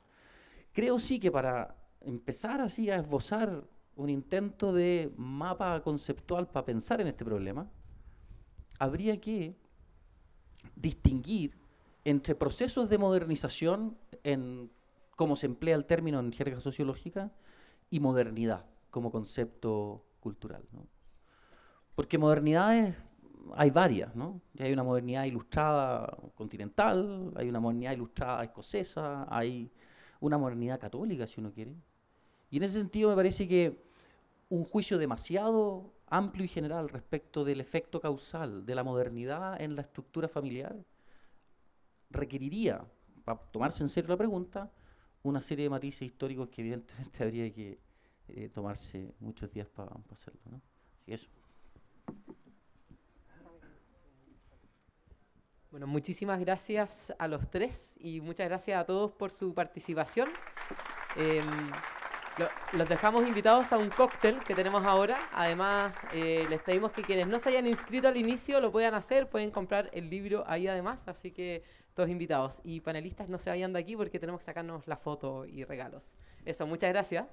Creo sí que para empezar así a esbozar un intento de mapa conceptual para pensar en este problema, habría que distinguir entre procesos de modernización, en cómo se emplea el término en jerga sociológica, y modernidad. como concepto cultural, ¿no? Porque modernidades hay varias, ¿no? Hay una modernidad ilustrada continental, hay una modernidad ilustrada escocesa, hay una modernidad católica, si uno quiere. Y en ese sentido me parece que un juicio demasiado amplio y general respecto del efecto causal de la modernidad en la estructura familiar requeriría, para tomarse en serio la pregunta, una serie de matices históricos que evidentemente habría que tomarse muchos días para hacerlo, ¿no? Así que eso. Bueno, muchísimas gracias a los tres y muchas gracias a todos por su participación. Los dejamos invitados a un cóctel que tenemos ahora. Además, les pedimos que quienes no se hayan inscrito al inicio lo puedan hacer, pueden comprar el libro ahí además, así que todos invitados. Y panelistas, no se vayan de aquí porque tenemos que sacarnos la foto y regalos. Eso, muchas gracias.